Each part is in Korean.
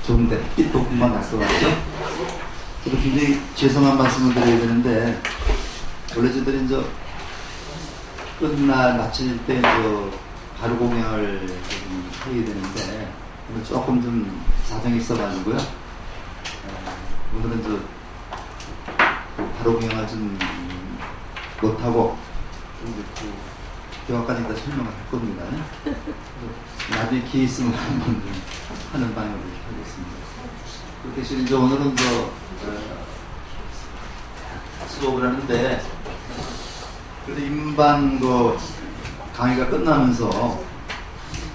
좋은데 햇빛도 금방 날 것 같죠? 저도 굉장히 죄송한 말씀을 드려야 되는데, 원래 저들이 이제 끝날 마칠 때 바로 공연을 좀 하게 되는데, 오늘 조금 좀 사정이 있어가지고요. 오늘은 바로 공연을 좀 못하고 대화까지 다 설명을 할 겁니다. 나중에 기회 있으면 한번 좀 하는 방향으로 하겠습니다. 그 대신 이제 오늘은 수업을 하는데, 그래도 임반 강의가 끝나면서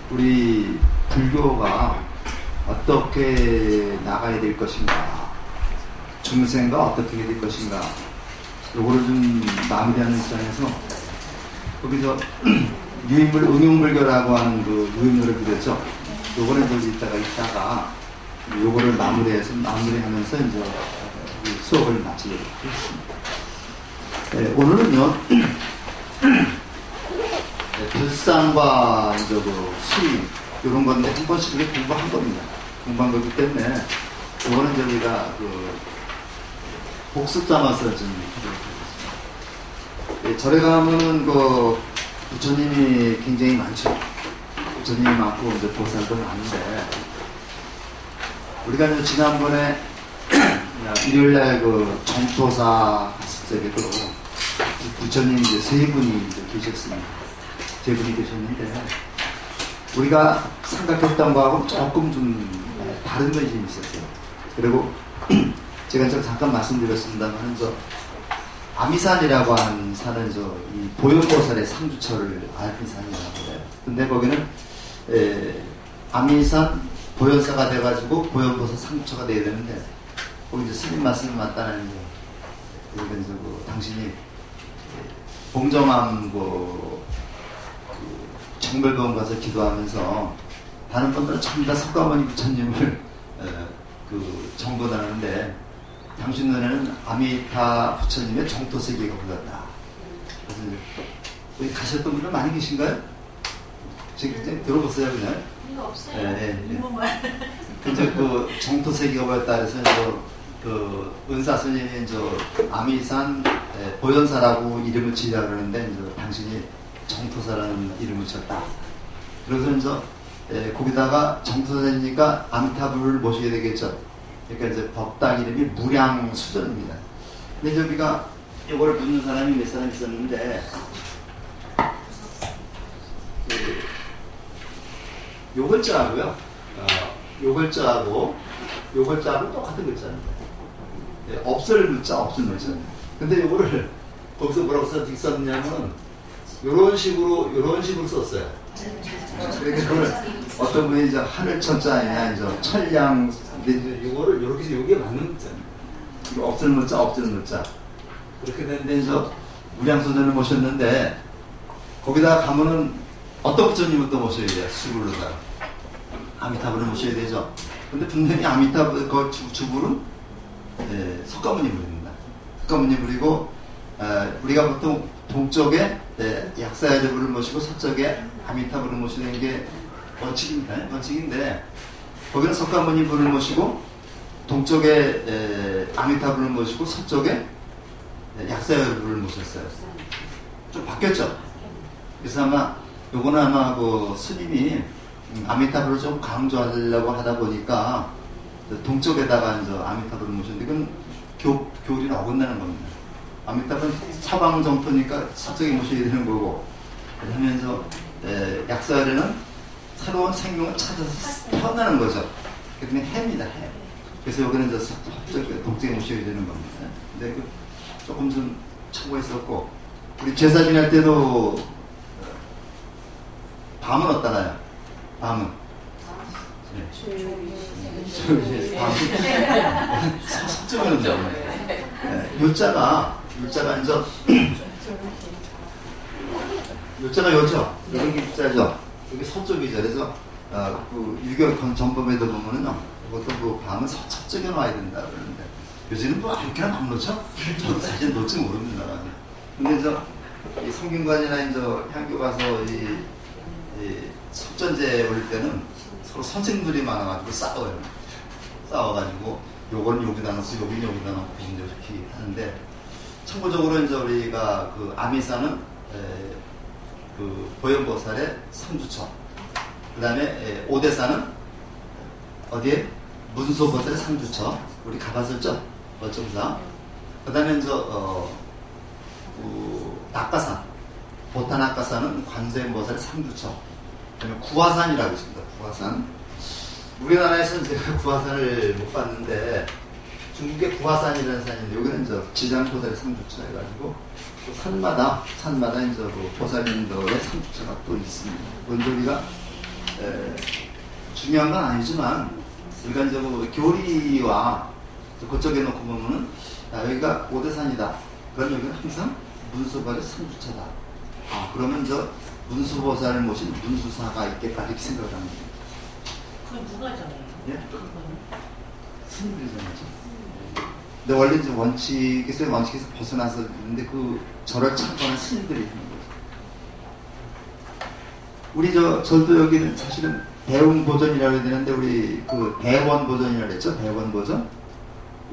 우리 불교가 어떻게 나가야 될 것인가, 중생과 어떻게 될 것인가, 요거를 좀 마무리하는 입장에서 거기서 유인물 응용불교라고 하는 그 유인물을 그렸죠. 요거를 이따가 요거를 마무리하면서 이제 수업을 마치도록 하겠습니다. 네, 오늘은요, 불상과 이제 수익 이런 건데 한 번씩 이렇게 공부한 겁니다. 공부한 거기 때문에 요거는 저희가 복습 삼아서 좀 하도록 하겠습니다. 네, 절에 가면은 부처님이 굉장히 많죠. 부처님이 많고 이제 보살도 많은데, 우리가 이제 지난번에 일요일날 정토사 갔을 때도 부처님이 이제 세 분이 계셨습니다. 세 분이 계셨는데, 우리가 생각했던 거하고 조금 좀 다른 면이 좀 있었어요. 그리고 제가 잠깐 말씀드렸습니다만, 아미산이라고 하는 산은 이 보현보살의 상주처를 앓은 산이라고 해요. 근데 거기는 아미산 보현사가 돼가지고 보현보살 상주처가 돼야 되는데, 거기 이제 스님 말씀을 맞다는 그러면서 당신이 봉정암 정별병원 가서 기도하면서 다른 분들은 전부 다 석가모니 부처님을 정거하는데, 당신 눈에는 아미타 부처님의 정토세계가 보였다. 그래서 여기 가셨던 분들 많이 계신가요? 지금 들어보세요, 그냥. 없어요. 네. 이제 정토세계가 보였다. 그래서 은사 스님이 아미산 보현사라고 이름을 지으려고 그러는데, 당신이 정토사라는 이름을 지었다. 그래서 거기다가 정토사니까 아미타불을 모셔야 되겠죠. 그러니까 이제 법당 이름이 무량수전입니다. 근데 저기가 이거를 묻는 사람이 몇 사람 있었는데, 요 글자하고요, 요 글자하고 똑같은 글자입니다. 없을 묻자, 없을 묻자. 근데 요거를 거기서 뭐라고 썼냐면, 요런 식으로 썼어요. 그러니까 그걸 어떤 분이 이제 하늘천자 아니냐, 천량, 근데 요거를 요렇게 해서 요게 맞는 문자입니다. 이거 없을 문자. 그렇게 되는데 무량수전을 모셨는데, 거기다가 가면은 어떤 부처님을 또 모셔야 돼요? 수불로다가 아미타불을 모셔야 되죠. 근데 분명히 아미타불 주불은 석가모니불입니다. 석가모니불이고, 우리가 보통 동쪽에 약사야대불을 모시고 서쪽에 아미타불을 모시는 게 원칙인데, 거기는 석가모니불을 모시고 동쪽에 아미타불을 모시고 서쪽에 약사야대불을 모셨어요. 좀 바뀌었죠. 그래서 요거는 스님이 아미타불을 좀 강조하려고 하다 보니까 동쪽에다가 아미타불을 모셨는데, 그건 교리는 어긋나는 겁니다. 아미타불은 사방정토니까 서쪽에 모셔야 되는 거고, 그러면서 약사야대는 새로운 생명을 찾아서 태어나는 거죠. 그러면 해입니다, 해. 그래서 여기는 동쪽에 모셔야 되는 겁니다. 근데 조금 좀 참고했었고, 우리 제사 지낼 때도 밤은 어떠나요? 밤은? 서쪽에는 요자가 요죠. 여기 요자죠. 여기 서쪽이죠. 그래서 유교 전법에도 보면은요, 그것도 밤은 서쪽에 놔야 된다 그러는데, 요즘은 아무렇게나 막 놓죠? 저도 사실 놓지 모릅니다. 근데 이 성균관이나 향교 가서 이 석전제 올릴 때는 서로 선생들이 많아가지고 싸워요. 싸워가지고 요거는 여기다 넣고 여기는 여기다 넣고 이제 이렇게 하는데 참고적으로 이제 우리가 그 아미사는 그 보현보살의 삼주처, 그 다음에 오대사는 어디에 문수보살의 삼주처 우리 가봤었죠? 월정사. 그 다음에 이제 낙가산, 보타 낙가산은 관세음보살의 삼주처. 그다음에 구화산이라고 있습니다. 구화산. 우리나라에서는 제가 구화산을 못 봤는데 중국의 구화산이라는 산이 있는데 여기는 이제 지장보살의 삼주처 해가지고 또 산마다 이제 그 보살님들의 삼주처가 또 있습니다. 먼저 우리가 중요한 건 아니지만 우리가 이제 뭐 교리와 그쪽에 놓고 보면은 여기가 오대산이다. 그럼 여기는 항상 문수보살의 삼주처다. 그러면 저 문수보살을 모신 문수사가 있겠다 이렇게 생각을 합니다. 그건 누가 정해요? 예? 스님들이 정하죠. 근데 원래 이제 원칙에서 벗어나서 있는데 그 절을 참고한 스님들이 하는 거죠. 우리 절도 여기는 사실은 대웅보전이라고 해야 되는데 우리 그 대원보전이라고 했죠? 대원보전?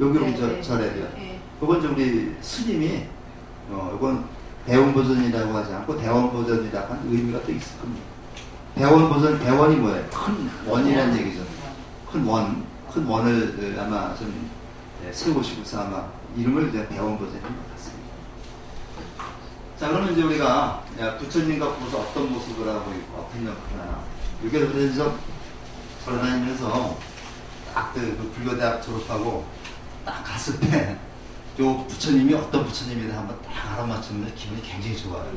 여기 우리 절에요. 그건 이제 우리 스님이 이건 대원보전이라고 하지 않고 대원보전이라고 하는 의미가 또 있을 겁니다. 대원보전, 대원이 뭐예요? 큰 원이라는 얘기죠. 큰 원을 아마 좀 세우시고서 아마 이름을 이제 대원보전인 것 같습니다. 자, 그러면 이제 우리가 부처님과 보면서 어떤 모습을 하고 있고 어떤 역할을 하나. 이게 그래서 돌아다니면서 딱 그 불교대학 졸업하고 딱 갔을 때 요 부처님이 어떤 부처님이다 한번 딱 알아맞추면 기분이 굉장히 좋아요.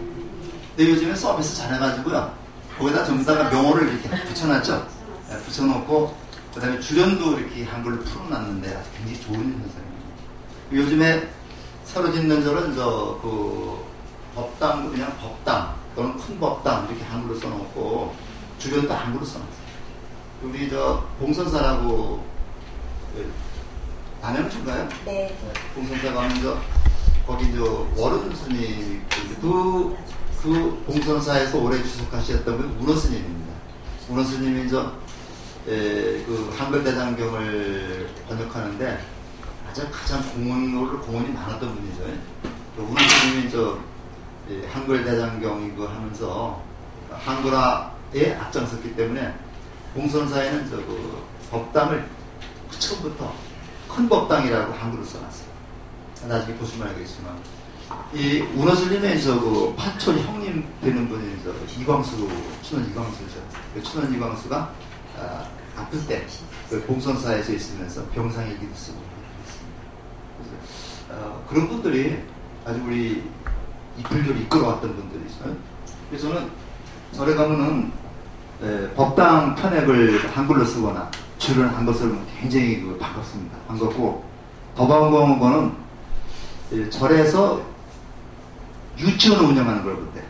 근데 요즘에 서비스 잘해가지고요. 거기다 전부 다가 명호를 이렇게 붙여놨죠. 붙여놓고 그 다음에 주련도 이렇게 한글로 풀어놨는데 아주 굉장히 좋은 현상입니다. 요즘에 새로 짓는 절은 그 법당, 그냥 법당 또는 큰 법당 이렇게 한글로 써놓고 주련도 한글로 써놨어요. 우리 봉선사라고 안양춘가요? 네. 봉선사 가면 거기 월은 스님 그 봉선사에서 오래 주석하셨던 분 운원 스님입니다. 운원 스님이 그 한글 대장경을 번역하는데 가장 공헌이 많았던 분이죠. 운원 스님이 한글 대장경 이거 하면서 한글화에 앞장섰기 때문에 봉선사에는 그 법당을 처음부터 큰 법당이라고 한글을 써놨어요. 나중에 보시면 알겠지만 이 운원스님의 그 파촌 형님 되는 분이 이광수, 춘원 이광수죠. 춘원 이광수가 아플 때 그 봉선사에서 있으면서 병상일기도 쓰고 그랬습니다. 그런 분들이 아주 우리 이 불교를 이끌어왔던 분들이죠. 그래서 저는 절에 가면은 법당 편액을 한글로 쓰거나 줄을 한 것을 굉장히 반갑습니다. 반갑고 더 반가운 거는 절에서 유치원을 운영하는 걸 볼 때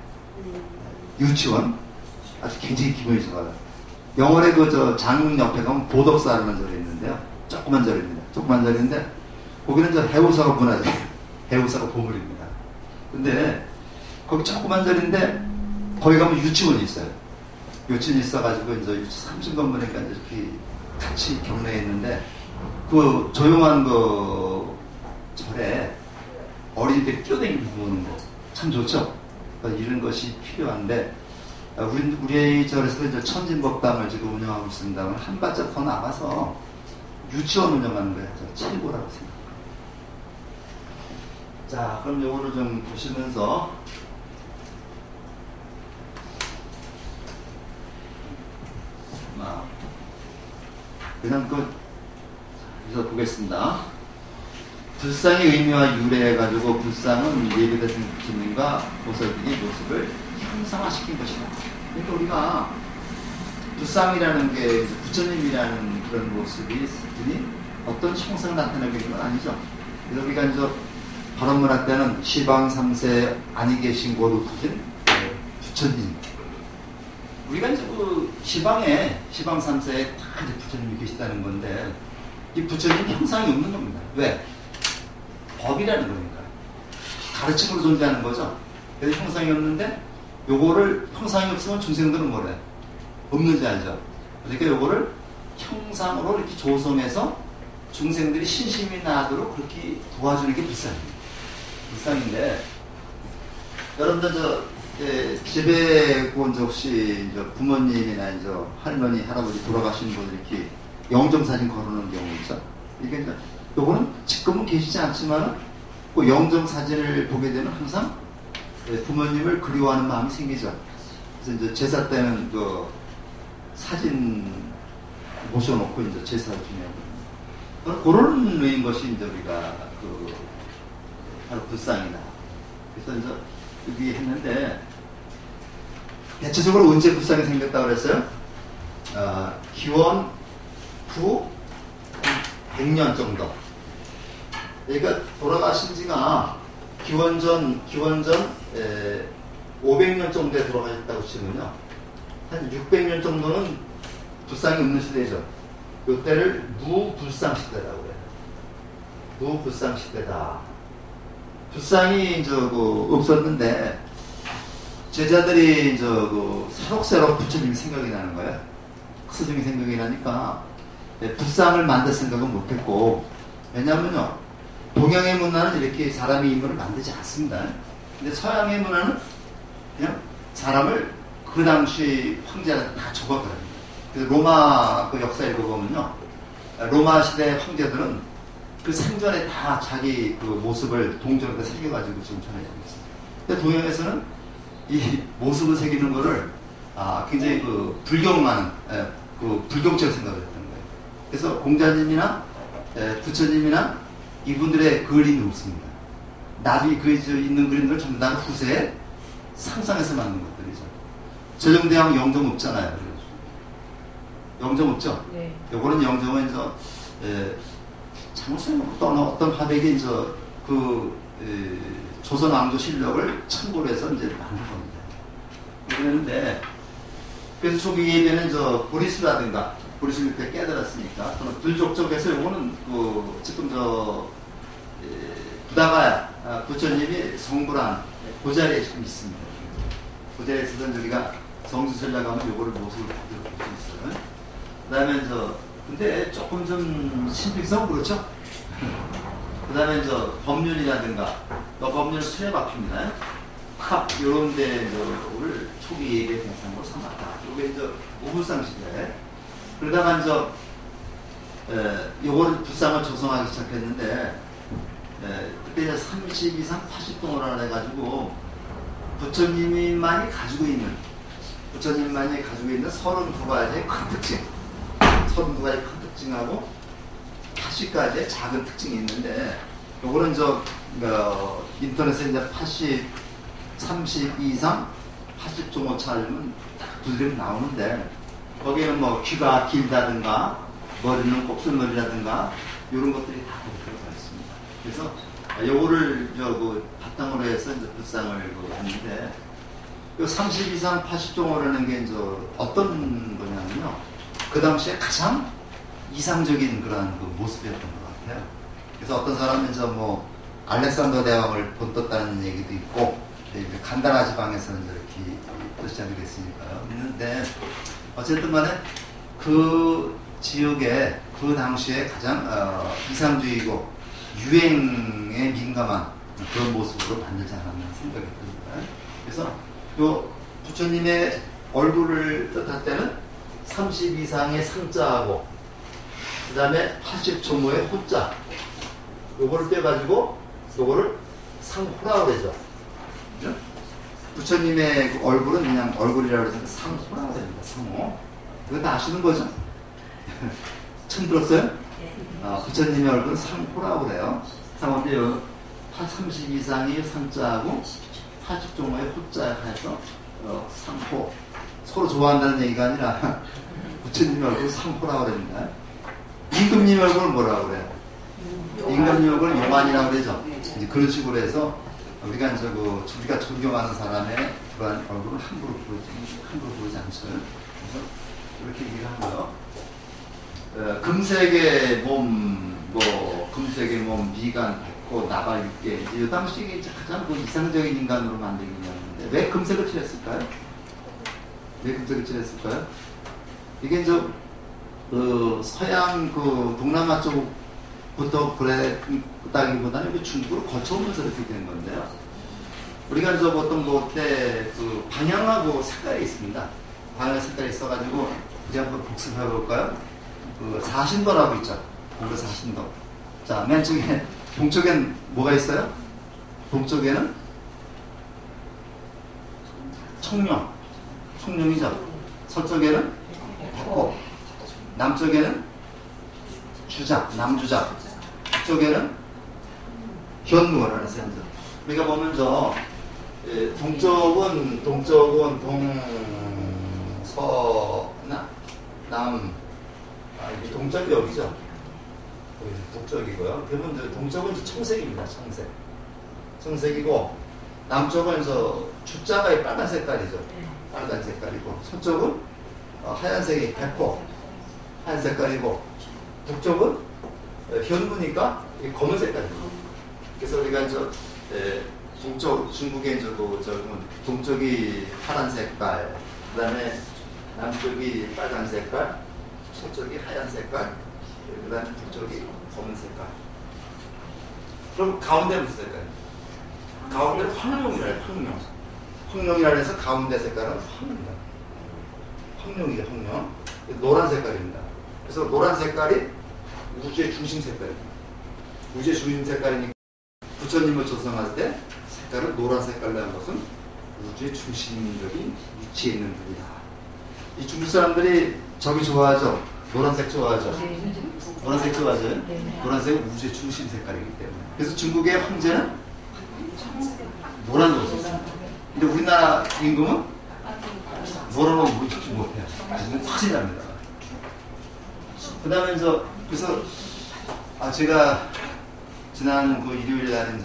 유치원 아주 굉장히 기분이 좋아요. 영월에 장흥 옆에 가면 보덕사라는 절이 있는데요. 조그만 절입니다. 조그만 절인데 거기는 해우사가 문화재, 해우사가 보물입니다. 근데 거기 조그만 절인데 거기 가면 유치원이 있어요. 유치원이 있어가지고 이제 3층 건물이니까 이렇게 같이 경내에 있는데 그 조용한 그 절에 어린이들이 뛰어다니면서 보는 거 참 좋죠. 이런 것이 필요한데 우리 절에서 이제 천진법당을 지금 운영하고 있습니다만 한 발짝 더 나가서 유치원 운영하는 거예요. 최고라고 생각합니다. 자, 그럼 요거를 좀 보시면서 그냥 여기서 보겠습니다. 불상의 의미와 유래해가지고 불상은 예비대생 부처님과 보살들의 모습을 형상화시킨 것이다. 그러니까 우리가 불상이라는 게 부처님이라는 그런 모습이 어떤 형상을 나타내고 있는 건 아니죠. 그래서 우리가 이제 바람문화 때는 시방 3세 안이 계신 고루 두신 부처님. 우리가 이제 그 시방 3세에 다 이제 부처님이 계시다는 건데 이 부처님 형상이 없는 겁니다. 왜? 법이라는 거니까. 가르침으로 존재하는 거죠. 그래서 형상이 없는데 요거를 형상이 없으면 중생들은 뭐래? 없는지 알죠? 그러니까 요거를 형상으로 이렇게 조성해서 중생들이 신심이 나도록 그렇게 도와주는 게 불상입니다. 불상인데, 여러분들 집에 본 혹시 부모님이나 할머니, 할아버지 돌아가신 분들 이렇게 영정사진 걸어놓은 경우 있죠? 이게 요거는 지금은 계시지 않지만 그 영정사진을 보게 되면 항상 부모님을 그리워하는 마음이 생기죠. 그래서 이제 제사 때는 그 사진 모셔놓고 이제 제사를 지내고 그런 의인 것이 이제 우리가 그 바로 불상이다. 그래서 이제 여기 했는데 대체적으로 언제 불상이 생겼다고 그랬어요? 기원 후 100년 정도. 그러니까 돌아가신 지가 기원전 500년 정도에 돌아가셨다고 치면요. 한 600년 정도는 불상이 없는 시대죠. 이때를 무불상 시대라고 해요. 무불상 시대다. 불상이 없었는데 제자들이 새록새록 부처님이 생각이 나는 거예요. 스승이 생각이 나니까 불상을 만들 생각은 못했고, 왜냐하면요, 동양의 문화는 이렇게 사람의 인물을 만들지 않습니다. 근데 서양의 문화는 그냥 사람을 그 당시 황제한테 다 적었거든요. 그래서 로마 그 역사 읽어보면요, 로마 시대 황제들은 그 생전에 다 자기 그 모습을 동전에다 새겨가지고 지금 전해지고 있습니다. 근데 동양에서는 이 모습을 새기는 거를 굉장히 그 불경하는 그 불경적인 생각을 했던 거예요. 그래서 공자님이나 부처님이나 이분들의 그림이 없습니다. 나중에 있는 그림들은 전부 다 후세에 상상해서 만든 것들이죠. 세종대왕 영정 없잖아요. 영정 없죠? 네. 요거는 영정은 잘못하면 어떤 화백이 조선 왕조 실력을 참고로 해서 이제 만든 겁니다. 그랬는데, 그래서 초기 예배는 보리수라든가, 보리수 그때 깨달았으니까, 또는 불족 쪽에서 요거는 지금 부다가야 부처님이 성불한 그 자리에 지금 있습니다. 그 자리에 있었던 저기가 성수설라 가면 요거를 모습을 그대로 볼 수 있어요. 그 다음에 근데 조금 좀 신빙성 그렇죠? 그 다음에 법륜이라든가, 법륜 수에 박힙니다. 합, 요런 데를 초기 예배 대상으로 삼았다. 요게 우불상 시대. 그러다가 요거를 불상을 조성하기 시작했는데, 그때 30 이상 80동을 해가지고, 부처님만이 가지고 있는 32가지의 큰 특징, 32가지 큰 특징하고 80가지의 작은 특징이 있는데, 요거는 인터넷에 이제 30 이상 80종호 찾으면 딱 두드리면 나오는데, 거기에는 뭐 귀가 길다든가, 머리는 곱슬머리라든가, 이런 것들이 다 들어가 있습니다. 그래서 요거를 바탕으로 해서 이제 불상을 했는데, 요 30 이상 80종호라는 게 어떤 거냐면요, 그 당시에 가장 이상적인 그런 모습이었던 것 같아요. 그래서 어떤 사람은 알렉산더 대왕을 본떴다는 얘기도 있고, 간다라 지방에서는 이렇게 또 시작이 됐으니까요. 있는데, 어쨌든 간에 그 지역에 그 당시에 가장 이상주의고 유행에 민감한 그런 모습으로 만들지 않았나 생각이 듭니다. 그래서 요 부처님의 얼굴을 뜻할 때는 30 이상의 상자하고, 그 다음에 80조모의 호자, 요거를 빼가지고 요거를 상호라고 그러죠. 부처님의 그 얼굴은 그냥 얼굴이라고 해서 상호라고 합니다. 상호. 그거 다 아시는 거죠? 처음 들었어요? 부처님의 얼굴은 상호라고 그래요. 상호인데 30 이상의 상자하고 80종의 호자 해서 상호. 서로 좋아한다는 얘기가 아니라 부처님의 얼굴은 상호라고 그럽니다. 임금님 얼굴은 뭐라고 그래요? 임금님 얼굴은 용안이라고 그러죠. 이제 그런 식으로 해서 우리가 존경하는 사람의 그러한 얼굴은 함부로 부르지 않죠. 그래서 이렇게 얘기를 하고요. 금색의 몸, 금색의 몸, 미간, 백호, 나발, 육계. 이 당시에 이제 가장 이상적인 인간으로 만들긴 했는데, 왜 금색을 칠했을까요? 이게 서양 동남아 쪽 부터 그랬다기보다는 그 중국으로 거쳐오면서 이렇게 된 건데요. 우리가 저 보통 볼때 그 방향하고 색깔이 있습니다. 방향 색깔이 있어가지고 이제 한번 복습해 볼까요? 그 사신도라고 있죠. 동서 사신도. 자, 맨 쪽에 동쪽엔 뭐가 있어요? 동쪽에는 청룡이죠. 서쪽에는 백호, 남쪽에는 주작, 남주작, 북쪽에는 현무라는 센서. 우리가 보면 동쪽은 동서나 남, 이게 동쪽이 여기죠. 북쪽이고요. 대부분 동쪽은 청색입니다. 청색이고 남쪽은 주자가 빨간 색깔이죠. 빨간 색깔이고 서쪽은 하얀색이 백호, 하얀 색깔이고 북쪽은 현무니까 검은 색깔입니다. 그래서 우리가 동쪽 중국의 동쪽이 파란 색깔, 그다음에 남쪽이 빨간 색깔, 서쪽이 하얀 색깔, 그다음에 북쪽이 검은 색깔. 그럼 가운데는 무슨 색깔? 가운데는 황룡이래요. 황룡이라 해서 가운데 색깔은 황룡입니다. 황룡이죠, 황룡. 노란 색깔입니다. 그래서 노란 색깔이 우주의 중심 색깔입니다. 우주의 중심 색깔이니까 부처님을 조성할 때 색깔을 노란 색깔로 한 것은 우주의 중심적인 위치에 있는 분이다. 이 중국 사람들이 저기 좋아하죠? 노란색 좋아하죠? 노란색 좋아하죠? 노란색은 우주의 중심 색깔이기 때문에. 그래서 중국의 황제는 노란 옷을 씁니다. 근데 우리나라 임금은 노란 옷 못해요. 지금 확실히 납니다. 그 다음에 그래서 제가 지난 그 일요일 날은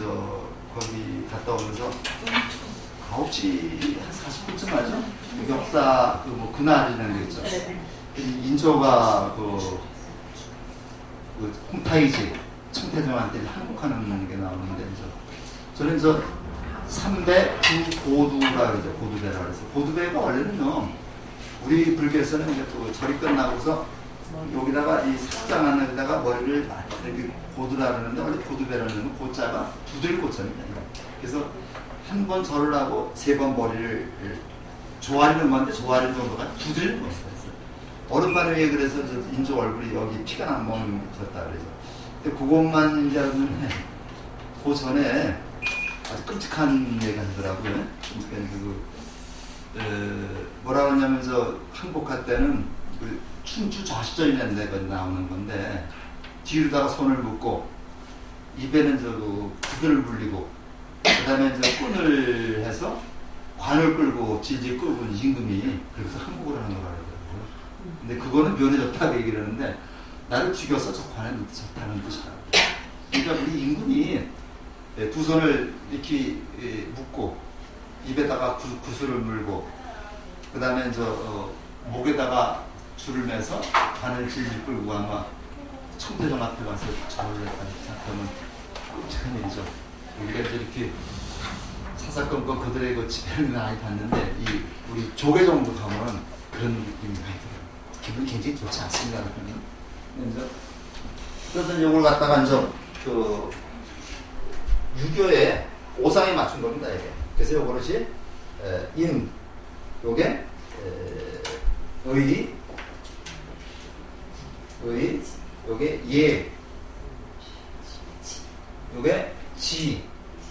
거기 갔다 오면서 9시 한 40분쯤 하죠? 역사 그날이라는 게 있죠. 인조가 홍타이지 청태종한테 항복하는 게 나오는데 저는 3배 구고두라 그러죠. 고두배라 그래서 고두배가 원래는요 우리 불교에서는 이제 절이 끝나고서 여기다가 이 삭장 안에다가 머리를 이렇게 고두라 그러는데 원래 고두배라는 고자가 두들 고자입니다. 그래서 한 번 절을 하고 3번 머리를 조아리는 건데 조아리 정도가 두들 고자였어요. 어른만에 왜 그래서 인조 얼굴이 여기 피가 난 몸이 묻었다 그래서. 근데 그것만 이제 그 전에 아주 끔찍한 얘기가 하더라고요. 뭐라고 하냐면 항복할 때는 춘추 좌시절이라는 데가 나오는 건데 뒤로다가 손을 묶고 입에는 구들을 물리고 그 다음에 끈을 해서 관을 끌고 질질 끌고 임금이 그래서 항복을 하는 거라고 그러더라고요. 근데 그거는 면에 좋다고 얘기를 하는데 나를 죽여서 저 관에 좋다는 뜻이라고. 그러니까 우리 임금이 두 손을 이렇게 묶고 입에다가 구슬을 물고 그 다음에 목에다가 줄을 매서 관을 질질 끌고 아마 청태종 앞에 가서 절을 했다는 생각하면 끔찍한 일이죠. 우리가 이렇게 사사건건 그들의 그 집회를 많이 봤는데 우리 조계 정도 가면은 그런 느낌이 많이 들어요. 기분이 굉장히 좋지 않습니다. 그래서 이걸 갖다가 유교의 오상에 맞춘 겁니다. 이게. 그래서 요것이 요게 요게 예, 요게 지,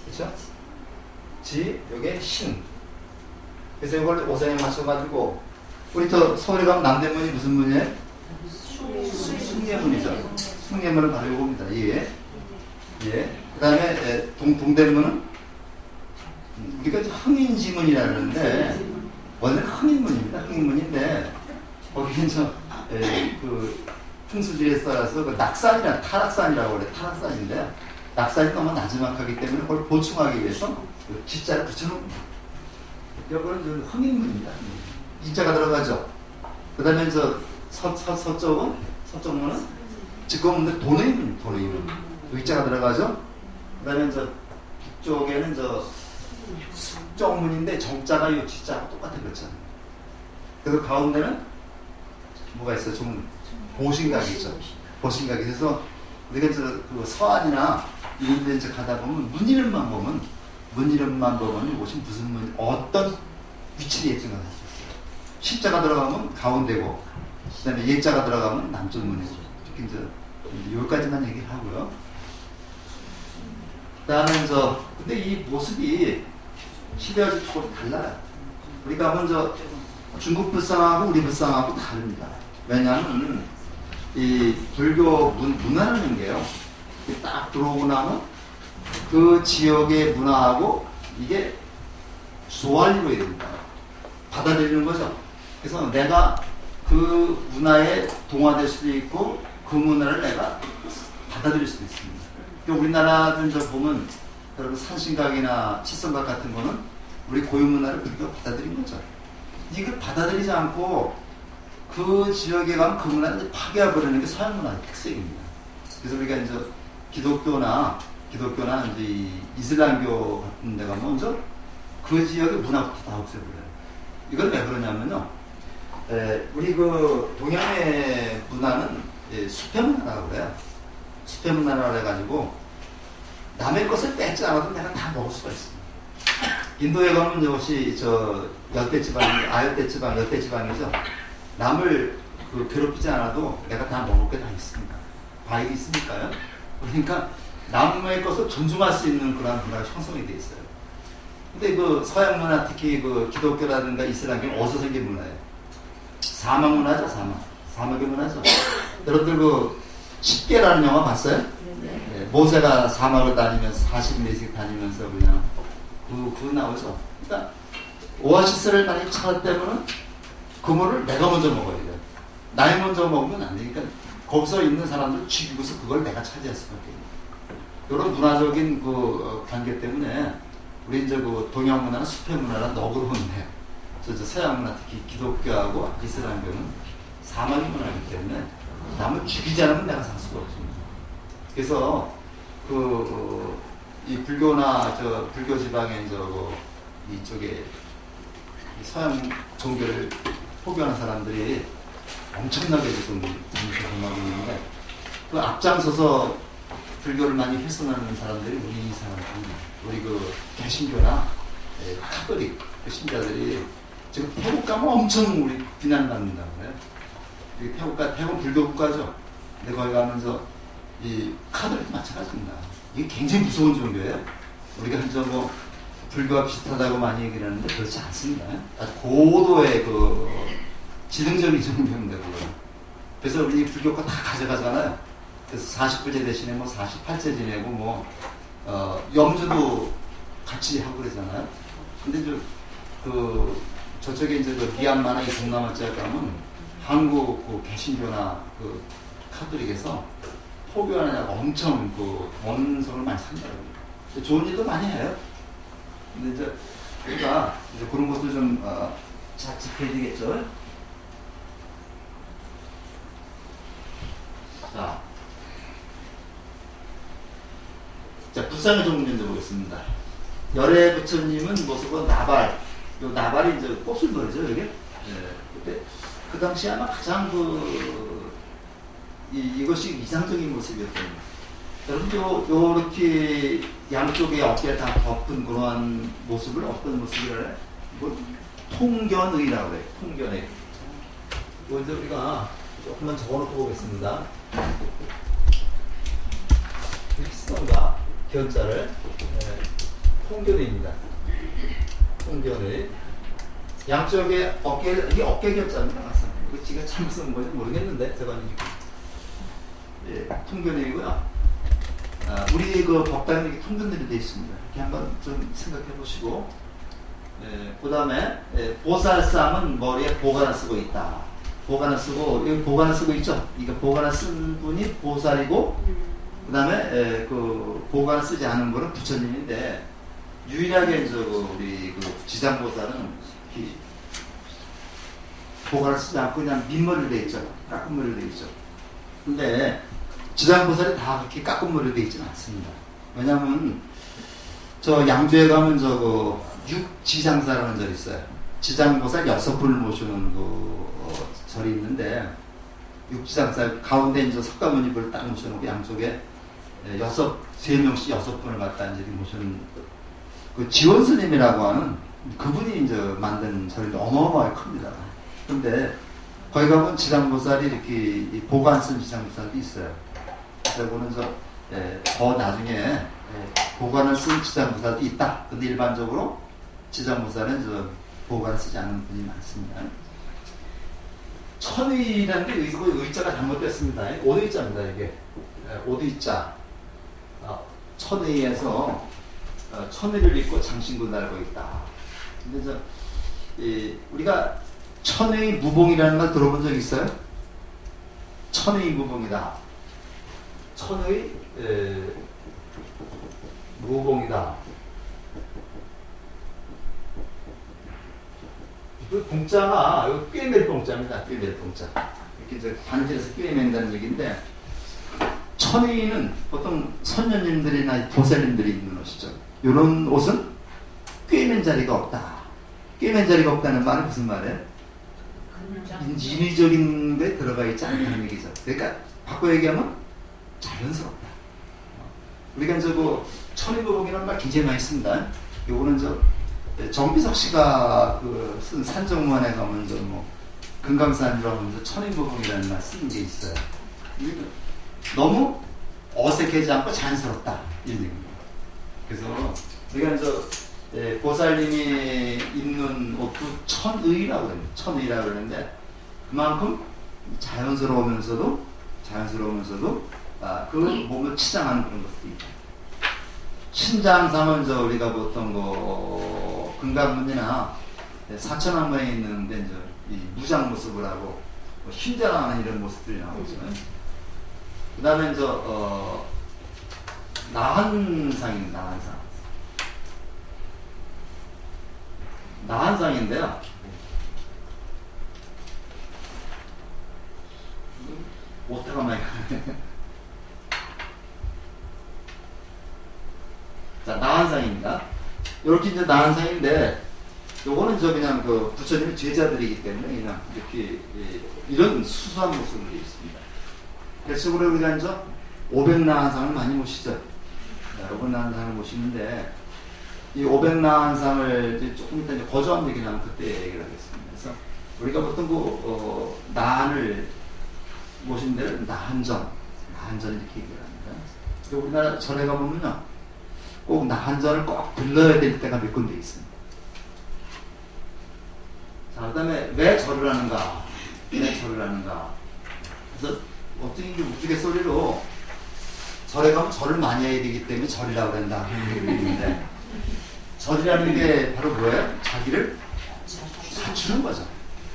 그렇죠? 지, 요게 신. 그래서 이걸 오상에 맞춰가지고 우리 서울에 가면 남대문이 무슨 문이에요? 숭례문이죠. 숭례문은 바로 요겁니다. 예. 그 다음에 동대문은 우리가 흥인지문이라 그러는데 원래는 흥인문입니다. 흥인문인데 거기는 그 풍수지에 따라서 그 낙산이나 타락산이라고 그래. 타락산인데 낙산이 너무 나지막하기 때문에 그걸 보충하기 위해서 그 지자를 붙여놓습니다. 이거는 흥인문입니다. 이자가 들어가죠. 그 다음에 서쪽문은 직거문데 도의문. 의자가 들어가죠. 그 다음에 북쪽에는 숙정문인데 정자가 이 지자하고 똑같아 그렇잖아요. 그래서 가운데는 뭐가 있어요? 좀 보신각이 있죠. 보신각이. 그래서 우리가 그 서안이나 이런 데 이제 가다 보면 문 이름만 보면 이것이 무슨 문, 어떤 위치를 예측을 할 수 있어요. 십자가 들어가면 가운데고, 그 다음에 예자가 들어가면 남쪽 문이고, 이렇게 이제 여기까지만 얘기를 하고요. 그 다음에 근데 이 모습이 시대와 조금 달라요. 우리가 먼저 중국 불상하고 우리 불상하고 다릅니다. 왜냐하면 이 불교 문화라는 게요, 딱 들어오고 나면 그 지역의 문화하고 이게 조화를 이루어야 됩니다. 받아들이는 거죠. 그래서 내가 그 문화에 동화될 수도 있고 그 문화를 내가 받아들일 수도 있습니다. 우리나라는 보면 여러분 산신각이나 칠성각 같은 거는 우리 고유 문화를 우리가 받아들인 거죠. 이걸 받아들이지 않고 그 지역에 가면 그 문화를 파괴해버리는 게 서양 문화의 특색입니다. 그래서 우리가 이제 기독교나 이제 이슬람교 같은 데가 먼저 그 지역의 문화부터 다 없애버려요. 이건 왜 그러냐면요. 우리 그 동양의 문화는 숲의 문화라고 그래요. 숲의 문화라고 해가지고 남의 것을 뺏지 않아도 내가 다 먹을 수가 있습니다. 인도에 가면 이것이 열대지방이죠. 남을 괴롭히지 않아도 내가 다 먹을 게 다 있습니다. 과일이 있으니까요. 그러니까 남의 것을 존중할 수 있는 그런 문화가 형성이 되어 있어요. 근데 그 서양 문화, 특히 그 기독교라든가 이슬람교는 어디서 생긴 문화예요? 사막 문화죠, 사막의 문화죠. 여러분들 그 10개라는 영화 봤어요? 네. 모세가 사막을 다니면서 40일씩 다니면서 그냥 그거 나오죠. 그러니까 오아시스를 만약에 찾았다면은 그 물을 내가 먼저 먹어야 돼요. 나이 먼저 먹으면 안 되니까 거기서 있는 사람들 죽이고서 그걸 내가 차지할 수밖에 없어요. 이런 문화적인 그 관계 때문에 우리 이제 그 동양 문화는 숲의 문화라 너그러운데 저 서양 문화 특히 기독교하고 이슬람교는 사막의 문화이기 때문에 남을 죽이지 않으면 내가 살 수가 없습니다. 그래서 이 불교나 불교 지방에 이쪽에 서양 종교를 포교하는 사람들이 엄청나게 지금 점수하고 있는데 그 앞장서서 불교를 많이 훼손하는 사람들이 우리 그 개신교나 카톨릭 그 신자들이 지금 태국 가면 엄청 우리 비난받는다고 그래요. 태국 불교 국가죠. 근데 거기 가면서 이 카톨릭도 마찬가지입니다. 이게 굉장히 무서운 종교예요. 우리가 불교와 비슷하다고 많이 얘기를 하는데 그렇지 않습니다. 아주 고도의 그 지능적인 종교인데 그거. 그래서 우리 불교가 다 가져가잖아요. 그래서 49제 대신에 48제 지내고 염주도 같이 하고 그러잖아요. 근데 저쪽에 이제 미얀마나 이 동남아 지역 가면 한국 그 개신교나 그 카톨릭에서 포교하느냐고 엄청 원성을 많이 산다고요. 좋은 일도 많이 해요. 근데 이제 우리가 이제 그런 것도 좀 잘 지켜야 되겠죠. 자, 불상을 좀 문제보겠습니다. 열애 부처님은 모습은 나발, 요 나발이 이제 꽃을 버리죠, 여기. 네. 근데 그 당시 아마 가장 이것이 이상적인 모습이었거든요. 여러분, 요렇게 양쪽에 어깨를 다 덮은 그러한 모습을 어떤 모습이라 해요? 이걸 통견의라고 해요. 통견의. 이거 이제 우리가 조금만 적어놓고 보겠습니다. 필성과 견자를 통견의입니다. 통견의. 양쪽에 이게 어깨 견자입니다. 이거 지가 잘못 쓴 건지 모르겠는데, 제가 통견의이고요. 우리 그 법당에 이렇게 통견들이 되어 있습니다. 이렇게 한번 좀 생각해 보시고, 그 다음에 보살상은 머리에 보관을 쓰고 있다. 보관을 쓰고, 여기 보관을 쓰고 있죠? 이거 보관을 쓴 분이 보살이고, 그 다음에 그 보관을 쓰지 않은 분은 부처님인데, 유일하게 이제 우리 그 지장보살은 보관을 쓰지 않고 그냥 민머리로 되어 있죠. 깎은 머리로 되어 있죠. 근데 지장보살이 다 그렇게 깎은 머리로 되어 있지는 않습니다. 왜냐하면 저 양주에 가면 육지장사라는 절이 있어요. 지장보살 6분을 모시는 그 절이 있는데 육지장사 가운데 이제 석가모니불을 딱 모셔놓고 양쪽에 세 명씩 6분을 갖다 이제 모셔놓은 그 지원 스님이라고 하는 그분이 이제 만든 절인데 어마어마하게 큽니다. 근데 거기 가면 지장보살이 이렇게 보관 쓴 지장보살도 있어요. 그래서 그거는 더 나중에 보관을 쓴 지장보살도 있다. 근데 일반적으로 지장보살은 보관을 쓰지 않는 분이 많습니다. 천의라는 게 의자가 잘못됐습니다. 오의자입니다. 이게 오의자. 천의에서 천의를 입고 장신구 달고 있다. 근데 우리가 천의 무봉이라는 말 들어본 적 있어요? 천의 무봉이다. 천의 무봉이다. 그 봉자가 꿰맬 봉자입니다. 꿰맬 봉자. 이렇게 이제 반지에서 꿰맨다는 얘기인데, 천의는 보통 선녀님들이나 보살님들이 입는 옷이죠. 이런 옷은 꿰맨 자리가 없다. 꿰맨 자리가 없다는 말은 무슨 말이에요? 인위적인 데 들어가 있지 않다는 얘기죠. 그러니까 바꿔 얘기하면 자연스럽다. 우리가 천의무봉이라는 말 굉장히 많이 씁니다. 요거는 정비석 씨가 쓴 산정문에 가면 금강산이라고 하면서 천의무봉이라는 말 쓰는 게 있어요. 너무 어색하지 않고 자연스럽다. 이런 얘기입니다. 그래서 우리가 보살님이 입는 옷도 천의라고 합니다. 천의라고 그러는데 그만큼 자연스러우면서도 그 몸을 치장하는 그런 것들이 있다. 신장삼은 우리가 보통 금강문이나 사천왕문에 있는데 이 무장 모습을 하고 힘자랑하는 이런 모습들이 나오잖아요. 그 다음에 나한상입니다. 나한상인데요. 오타가 많이 가네. 자, 나한상입니다. 이렇게 이제 나한상인데, 요거는 그냥 부처님의 제자들이기 때문에 그냥 이렇게 이런 수수한 모습으로 되어 있습니다. 그래서 우리가 500나한상을 많이 모시죠. 500나한상을 모시는데, 이 500나한상을 조금 이따 거저한 얘기 나면 그때 얘기를 하겠습니다. 그래서 우리가 보통 나한을 모신 데를 나한전 이렇게 얘기를 합니다. 우리나라 절에 가보면요, 꼭 나한전을 꼭 불러야 될 때가 몇 군데 있습니다. 자, 그 다음에 왜 절을 하는가? 그래서 어떻게 우스갯 소리로 절에 가면 절을 많이 해야 되기 때문에 절이라고 한다. 그런 얘기 있는데, 절이라는 게 바로 뭐예요? 자기를 갖추는 거죠.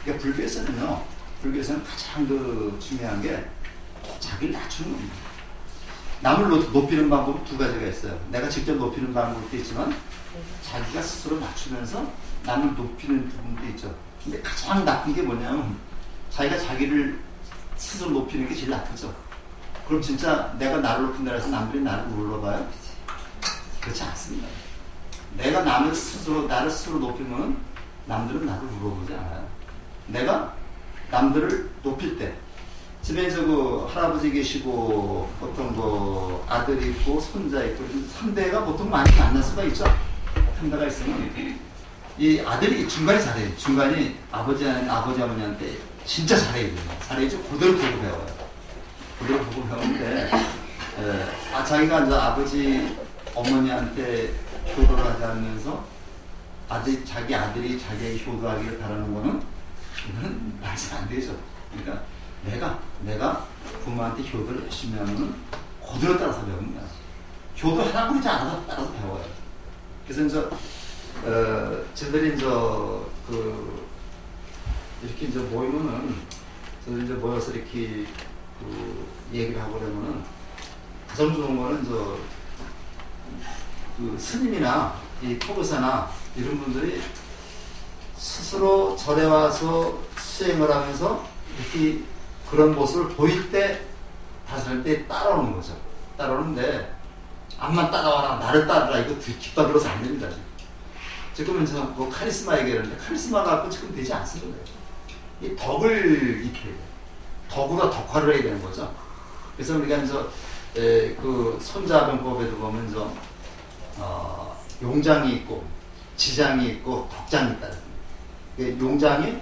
그러니까 불교에서는 가장 중요한 게 자기를 낮추는 겁니다. 남을 높이는 방법은 두 가지가 있어요. 내가 직접 높이는 방법도 있지만 자기가 스스로 낮추면서 남을 높이는 부분도 있죠. 근데 가장 나쁜 게 뭐냐면 자기가 자기를 스스로 높이는 게 제일 나쁘죠. 그럼 진짜 내가 나를 높인다 해서 남들이 나를 물러봐요? 그렇지 않습니다. 내가 나를 스스로 높이면 남들은 나를 물어보지 않아요. 내가 남들을 높일 때 집에 할아버지 계시고 보통 아들이 있고 손자 있고 3대가 보통 많이 만날 수가 있죠. 3대가 있으면 이 아들이 중간에 잘해요. 중간이 아버지 어머니한테 진짜 잘해야 돼요. 잘해야죠. 그대로 보고 배워요. 그대로 보고 배우는데 자기가 아버지 어머니한테 효도를 하지 않으면서 자기 아들이 자기에게 효도하기를 바라는 거는 이거는 말씀 안 되죠. 그러니까 내가 부모한테 효도를 열심히 하면 그대로 따라서 배웁니다. 효도 하라고 그러지 않아서 따라서 배워요. 그래서 저들이 이렇게 모이면은 저들이 모여서 이렇게 얘기를 하고 그러면은 가장 좋은 거는 스님이나 이 포교사나 이런 분들이 스스로 절에 와서 수행을 하면서 이렇게 그런 모습을 보일 때, 다스릴 때 따라오는 거죠. 따라오는데, 암만 따라와라, 나를 따르라, 이거 깃발 들어서 안 됩니다. 지금은 카리스마 얘기하는데, 카리스마 갖고 지금 되지 않습니다. 이 덕을 입혀야 돼요. 덕으로 덕화를 해야 되는 거죠. 그래서 우리가 이제 그 손자병법에도 보면 용장이 있고 지장이 있고 덕장이 있다. 용장이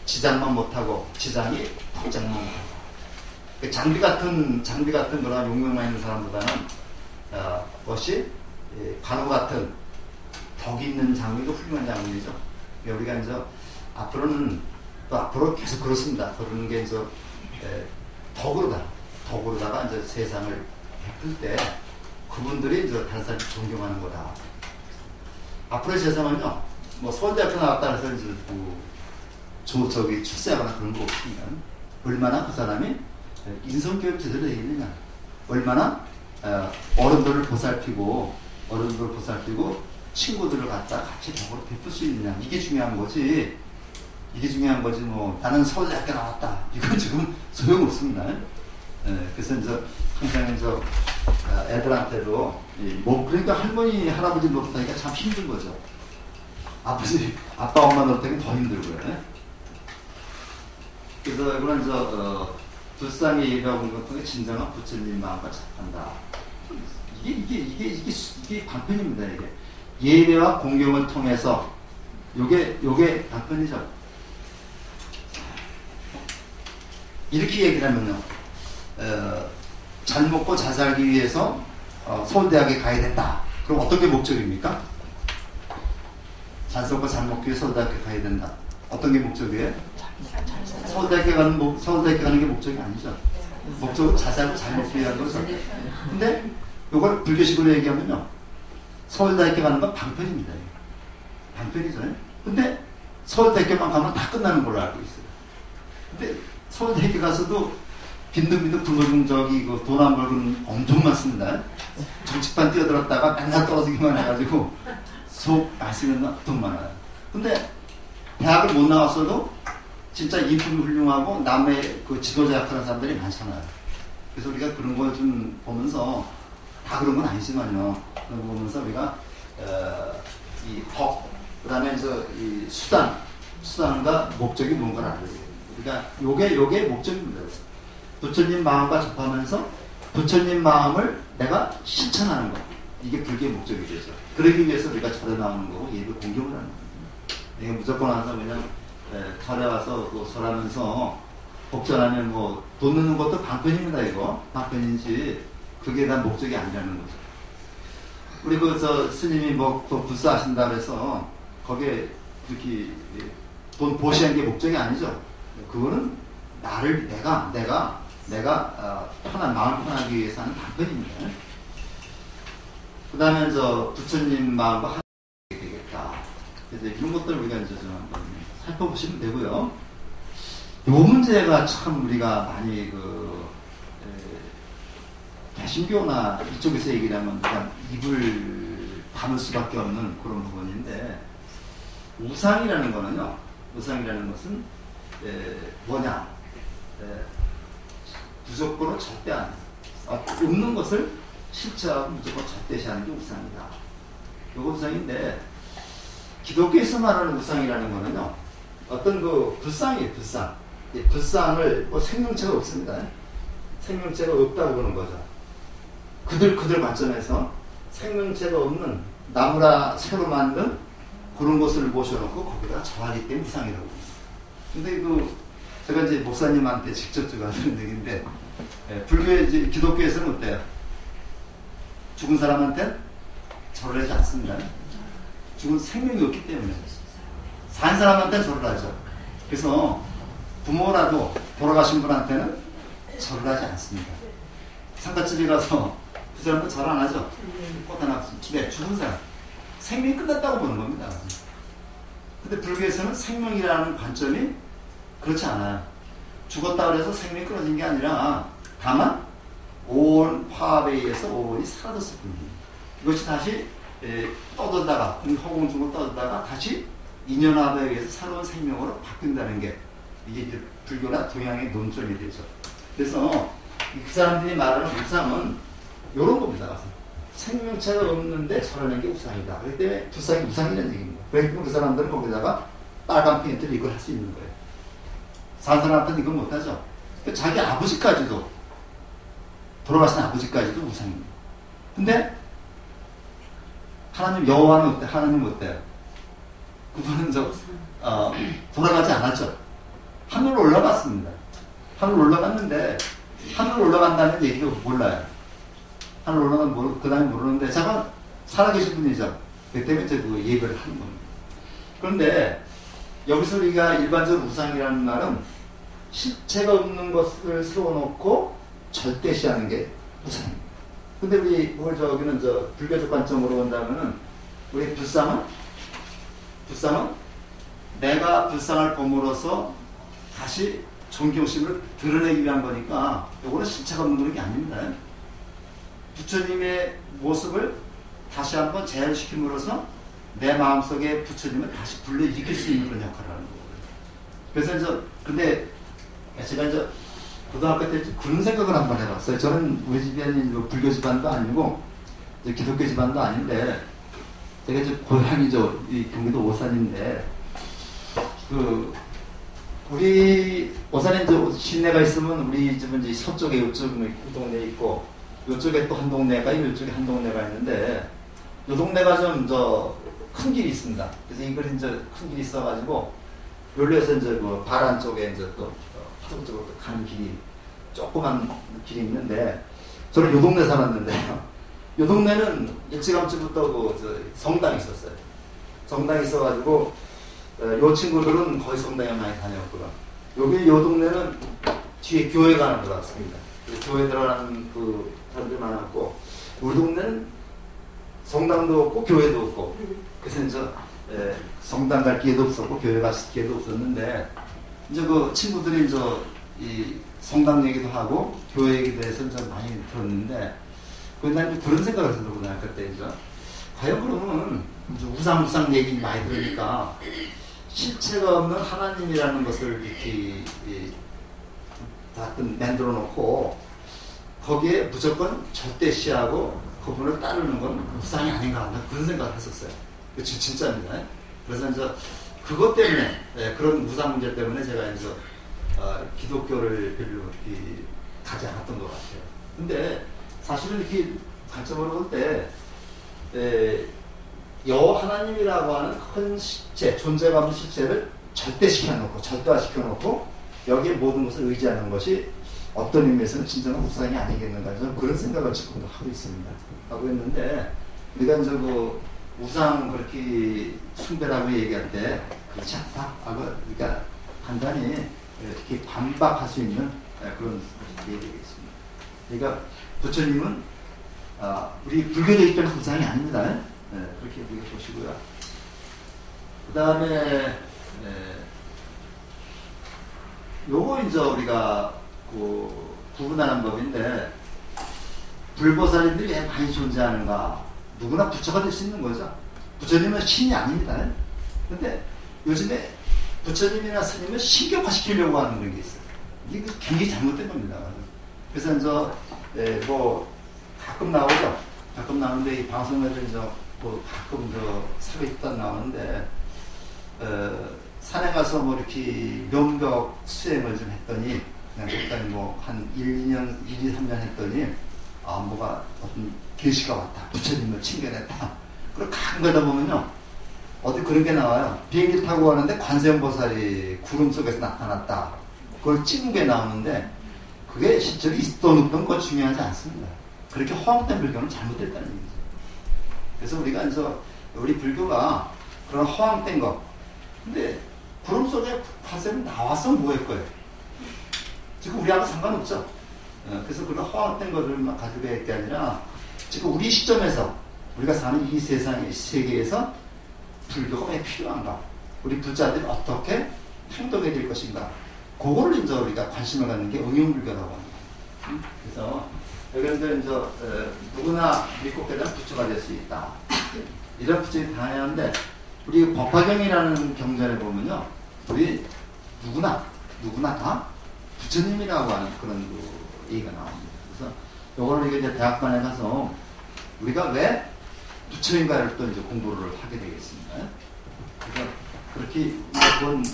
지장만 못하고 지장이 덕장만 못하고 장비 같은 그런 용명만 있는 사람보다는 것이 관우 같은 덕 있는 장군도 훌륭한 장군이죠. 우리가 이제 앞으로 계속 그렇습니다. 그러는 게 이제 덕으로다가 이제 세상을 베풀 때 그분들이 이제 다른 사람을 존경하는 거다. 앞으로의 세상은요, 뭐 서울대학교 나왔다 해서 이제 저기 출세하거나 그런 거 없습니다. 얼마나 그 사람이 인성교육 제대로 되어 있느냐, 얼마나 어른들을 보살피고 친구들을 갖다 같이 덕으로 베풀 수 있느냐, 이게 중요한 거지. 뭐 나는 서울대학교 나왔다, 이건 지금 소용없습니다. 그래서 이제 항상 애들한테도 그러니까 할머니 할아버지 노릇하니까 참 힘든 거죠. 아빠 엄마 노릇하기는 더 힘들고요. 그래서 이거는 불상이라고 하는 것은 진정한 부처님 마음과 접한다. 이게 방편입니다. 이게 예배와 공경을 통해서 요게 방편이죠. 이렇게 얘기를 하면요, 잘 먹고 잘 살기 위해서 서울대학에 가야 된다. 그럼 어떤 게 목적입니까? 잘 먹고 잘 먹기 위해 서울대학에 가야 된다. 어떤 게 목적이에요? 서울대학에 가는 게 목적이 아니죠. 목적은 잘 살고 잘 먹기 위한 거죠. 근데 이걸 불교식으로 얘기하면요, 서울대학에 가는 건 방편입니다. 방편이죠. 근데 서울대학교만 가면 다 끝나는 걸로 알고 있어요. 근데 서울대학교 가서도 빈둥빈둥 돈 안 벌고는 엄청 많습니다. 정치판 뛰어들었다가 맨날 떨어지기만 해가지고 속 마시는 돈 많아요. 근데 대학을 못 나왔어도 진짜 인품이 훌륭하고 남의 그 지도자 역할하는 사람들이 많잖아요. 그래서 우리가 그런 걸 좀 보면서, 다 그런 건 아니지만요, 그런 거 보면서 우리가 이 덕, 그 다음에 이 수단과 목적이 뭔가를 알아야 돼요. 그러니까 요게 목적입니다. 부처님 마음과 접하면서 부처님 마음을 내가 실천하는 것, 이게 불교의 목적이 되죠. 그러기 위해서 우리가 절에 나오는 거고 예배 공경을 하는 겁니다. 이게 무조건 와서 그냥 절에 와서 또 절하면서 복전하면 뭐 돈 넣는 것도 방편입니다. 이거 방편인지 그게 다 목적이 아니라는 거죠. 우리 스님이 뭐 불사하신다 그래서 거기에 이렇게 돈 보시는 게 목적이 아니죠. 그거는 내가 마음 편하기 위해서 하는 방편입니다. 그 다음에 부처님 마음과 하게 되겠다. 그래서 이런 것들 우리가 이제 좀 한번 살펴보시면 되고요. 이 문제가 참 우리가 많이 개신교나 이쪽에서 얘기를 하면 그냥 입을 담을 수밖에 없는 그런 부분인데, 우상이라는 것은 뭐냐? 무조건으로 절대하는, 없는 것을 실체하고 무조건 절대시하는 게 우상이다. 이거 우상인데, 기독교에서 말하는 우상이라는 거는요, 어떤 불상이에요, 불상. 이 불상을 생명체가 없습니다. 생명체가 없다고 보는 거죠. 그들 관점에서 생명체가 없는 나무라 새로 만든 그런 것을 모셔놓고 거기다 절하기 때문에 우상이라고 합니다. 근데 제가 이제 목사님한테 직접 하는 얘기인데, 기독교에서는 어때요? 죽은 사람한테 절을 하지 않습니다. 죽은 생명이 없기 때문에. 산 사람한테는 절을 하죠. 그래서 부모라도 돌아가신 분한테는 절을 하지 않습니다. 상가집에 가서 그 사람도 절 안 하죠. 꽃 하나 기대 죽은 사람. 생명이 끝났다고 보는 겁니다. 근데 불교에서는 생명이라는 관점이 그렇지 않아요. 죽었다 그래서 생명이 끊어진 게 아니라 다만 오온 화합에 의해서 오온이 사라졌을 뿐입니다. 이것이 다시 떠들다가 허공 중으로 떠들다가 다시 인연화합에 의해서 새로운 생명으로 바뀐다는 게 이게 이제 불교나 동양의 논점이 되죠. 그래서 그 사람들이 말하는 우상은 이런 겁니다. 생명체가 없는데 절하는 게 우상이다. 그렇기 때문에 불상이 우상이라는 얘기입니다. 그러니까 그 사람들은 거기다가 빨간 페인트를 이걸 할 수 있는 거예요. 산 사람한테는 이걸 못하죠. 자기 아버지까지도, 돌아가신 아버지까지도 우상입니다. 근데 하나님 여호와는 어때? 하나님은 어때요? 그분은 돌아가지 않았죠. 하늘로 올라갔습니다. 하늘로 올라갔는데 하늘로 올라간다는 얘기가 몰라요. 하늘로 올라가면 그 다음에 모르는데 잠깐 살아계신 분이죠. 그 때문에 그 예배를 하는 겁니다. 그런데 여기서 우리가 일반적으로 우상이라는 말은 실체가 없는 것을 세워놓고 절대시하는 게 우상입니다. 근데 우리 저기는 불교적 관점으로 본다면은 우리 불상은 내가 불상을 범으로써 다시 존경심을 드러내기 위한 거니까 요거는 실체가 없는 그런 게 아닙니다. 부처님의 모습을 다시 한번 재현시킴으로써 내 마음속에 부처님을 다시 불러일으킬 수 있는 그런 역할을 하는 거거든요. 그래서 근데 제가 고등학교 때 그런 생각을 한번 해봤어요. 저는 우리 집에는 불교 집안도 아니고 기독교 집안도 아닌데 제가 고향이 이 경기도 오산인데 우리 오산에 시내가 있으면 우리 집은 이제 서쪽에 이쪽에 한 동네 있고 이쪽에 또 한 동네가 있고 이쪽에 한 동네가 있는데 이 동네가 좀 큰 길이 있습니다. 그래서 이걸 큰 길이 있어가지고 여기에서 바란 쪽에 또 화성 쪽으로 가는 길이 조그만 길이 있는데 저는 이 동네 살았는데요. 이 동네는 일찌감치부터 성당이 있었어요. 성당이 있어가지고 요 친구들은 거의 성당에 많이 다녔고요. 이 동네는 뒤에 교회가 하나 들어갔습니다. 교회 들어가는 사람들이 많았고 우리 동네는 성당도 없고 교회도 없고 그래서 성당 갈 기회도 없었고 교회 갈 기회도 없었는데 그 친구들이 이 성당 얘기도 하고 교회 얘기에 대해서 많이 들었는데 난 그런 생각을 했거든요. 그때 과연 그러면 우상 얘기 많이 들으니까 실체가 없는 하나님이라는 것을 이렇게 만들어 놓고 거기에 무조건 절대시하고 그분을 따르는 건 우상이 아닌가 하는 그런 생각을 했었어요. 진짜입니다. 그래서 그것 때문에 그런 우상 문제 때문에 제가 기독교를 별로 이렇게 가지 않았던 것 같아요. 근데 사실은 이렇게 관점으로 볼 때 여하나님이라고 하는 큰 실체, 존재가 없는 실체를 절대시켜놓고 절대화시켜놓고 여기에 모든 것을 의지하는 것이 어떤 의미에서는 진정한 우상이 아니겠는가 저는 그런 생각을 지금도 하고 있습니다. 하고 있는데 우리가 우상 그렇게 숭배라고 얘기할 때 그렇지 않다. 그러니까 간단히 이렇게 반박할 수 있는 그런 얘기겠습니다. 그러니까 부처님은 우리 불교적 입장에서 우상이 아닙니다. 그렇게 우리가 보시고요. 그 다음에 요거 우리가 구분하는 법인데 불보살님들이 왜 많이 존재하는가? 누구나 부처가 될 수 있는 거죠. 부처님은 신이 아닙니다. 근데 요즘에 부처님이나 스님을 신격화시키려고 하는 그런 게 있어요. 이게 굉장히 잘못된 겁니다. 그래서 가끔 나오죠. 가끔 나오는데 이 방송에도 가끔 사회입단 나오는데 산에 가서 이렇게 명벽 수행을 좀 했더니 그냥 그랬더니 한 1, 2, 3년 했더니 뭐가 어떤 계시가 왔다. 부처님을 칭견했다. 그리고 가끔 가다 보면요. 어디 그런 게 나와요. 비행기 타고 가는데 관세음보살이 구름 속에서 나타났다. 그걸 찍은 게 나오는데 그게 실제로 있던 없던 건 중요하지 않습니다. 그렇게 허황된 불교는 잘못됐다는 얘기죠. 그래서 우리가 우리 불교가 그런 허황된 거. 근데 구름 속에 관세음이 나와서 뭐 할 거예요? 지금 우리하고 상관없죠. 그래서 그런 허황된 것을 가지고 할 게 아니라 지금 우리 시점에서 우리가 사는 이 세계에서 불교가 왜 필요한가? 우리 불자들이 어떻게 행동해야 될 것인가? 그거를 우리가 관심을 갖는 게 응용불교라고 합니다. 그래서 여기는 누구나 믿고 깨달은 부처가 될 수 있다. 이런 부처이 다양한데 우리 법화경이라는 경전에 보면요. 우리 누구나 다 부처님이라고 하는 그런 얘기가 나옵니다. 그래서 요거를 이제 대학관에 가서 우리가 왜 부처인가를 또 공부를 하게 되겠습니다. 그래서 그렇게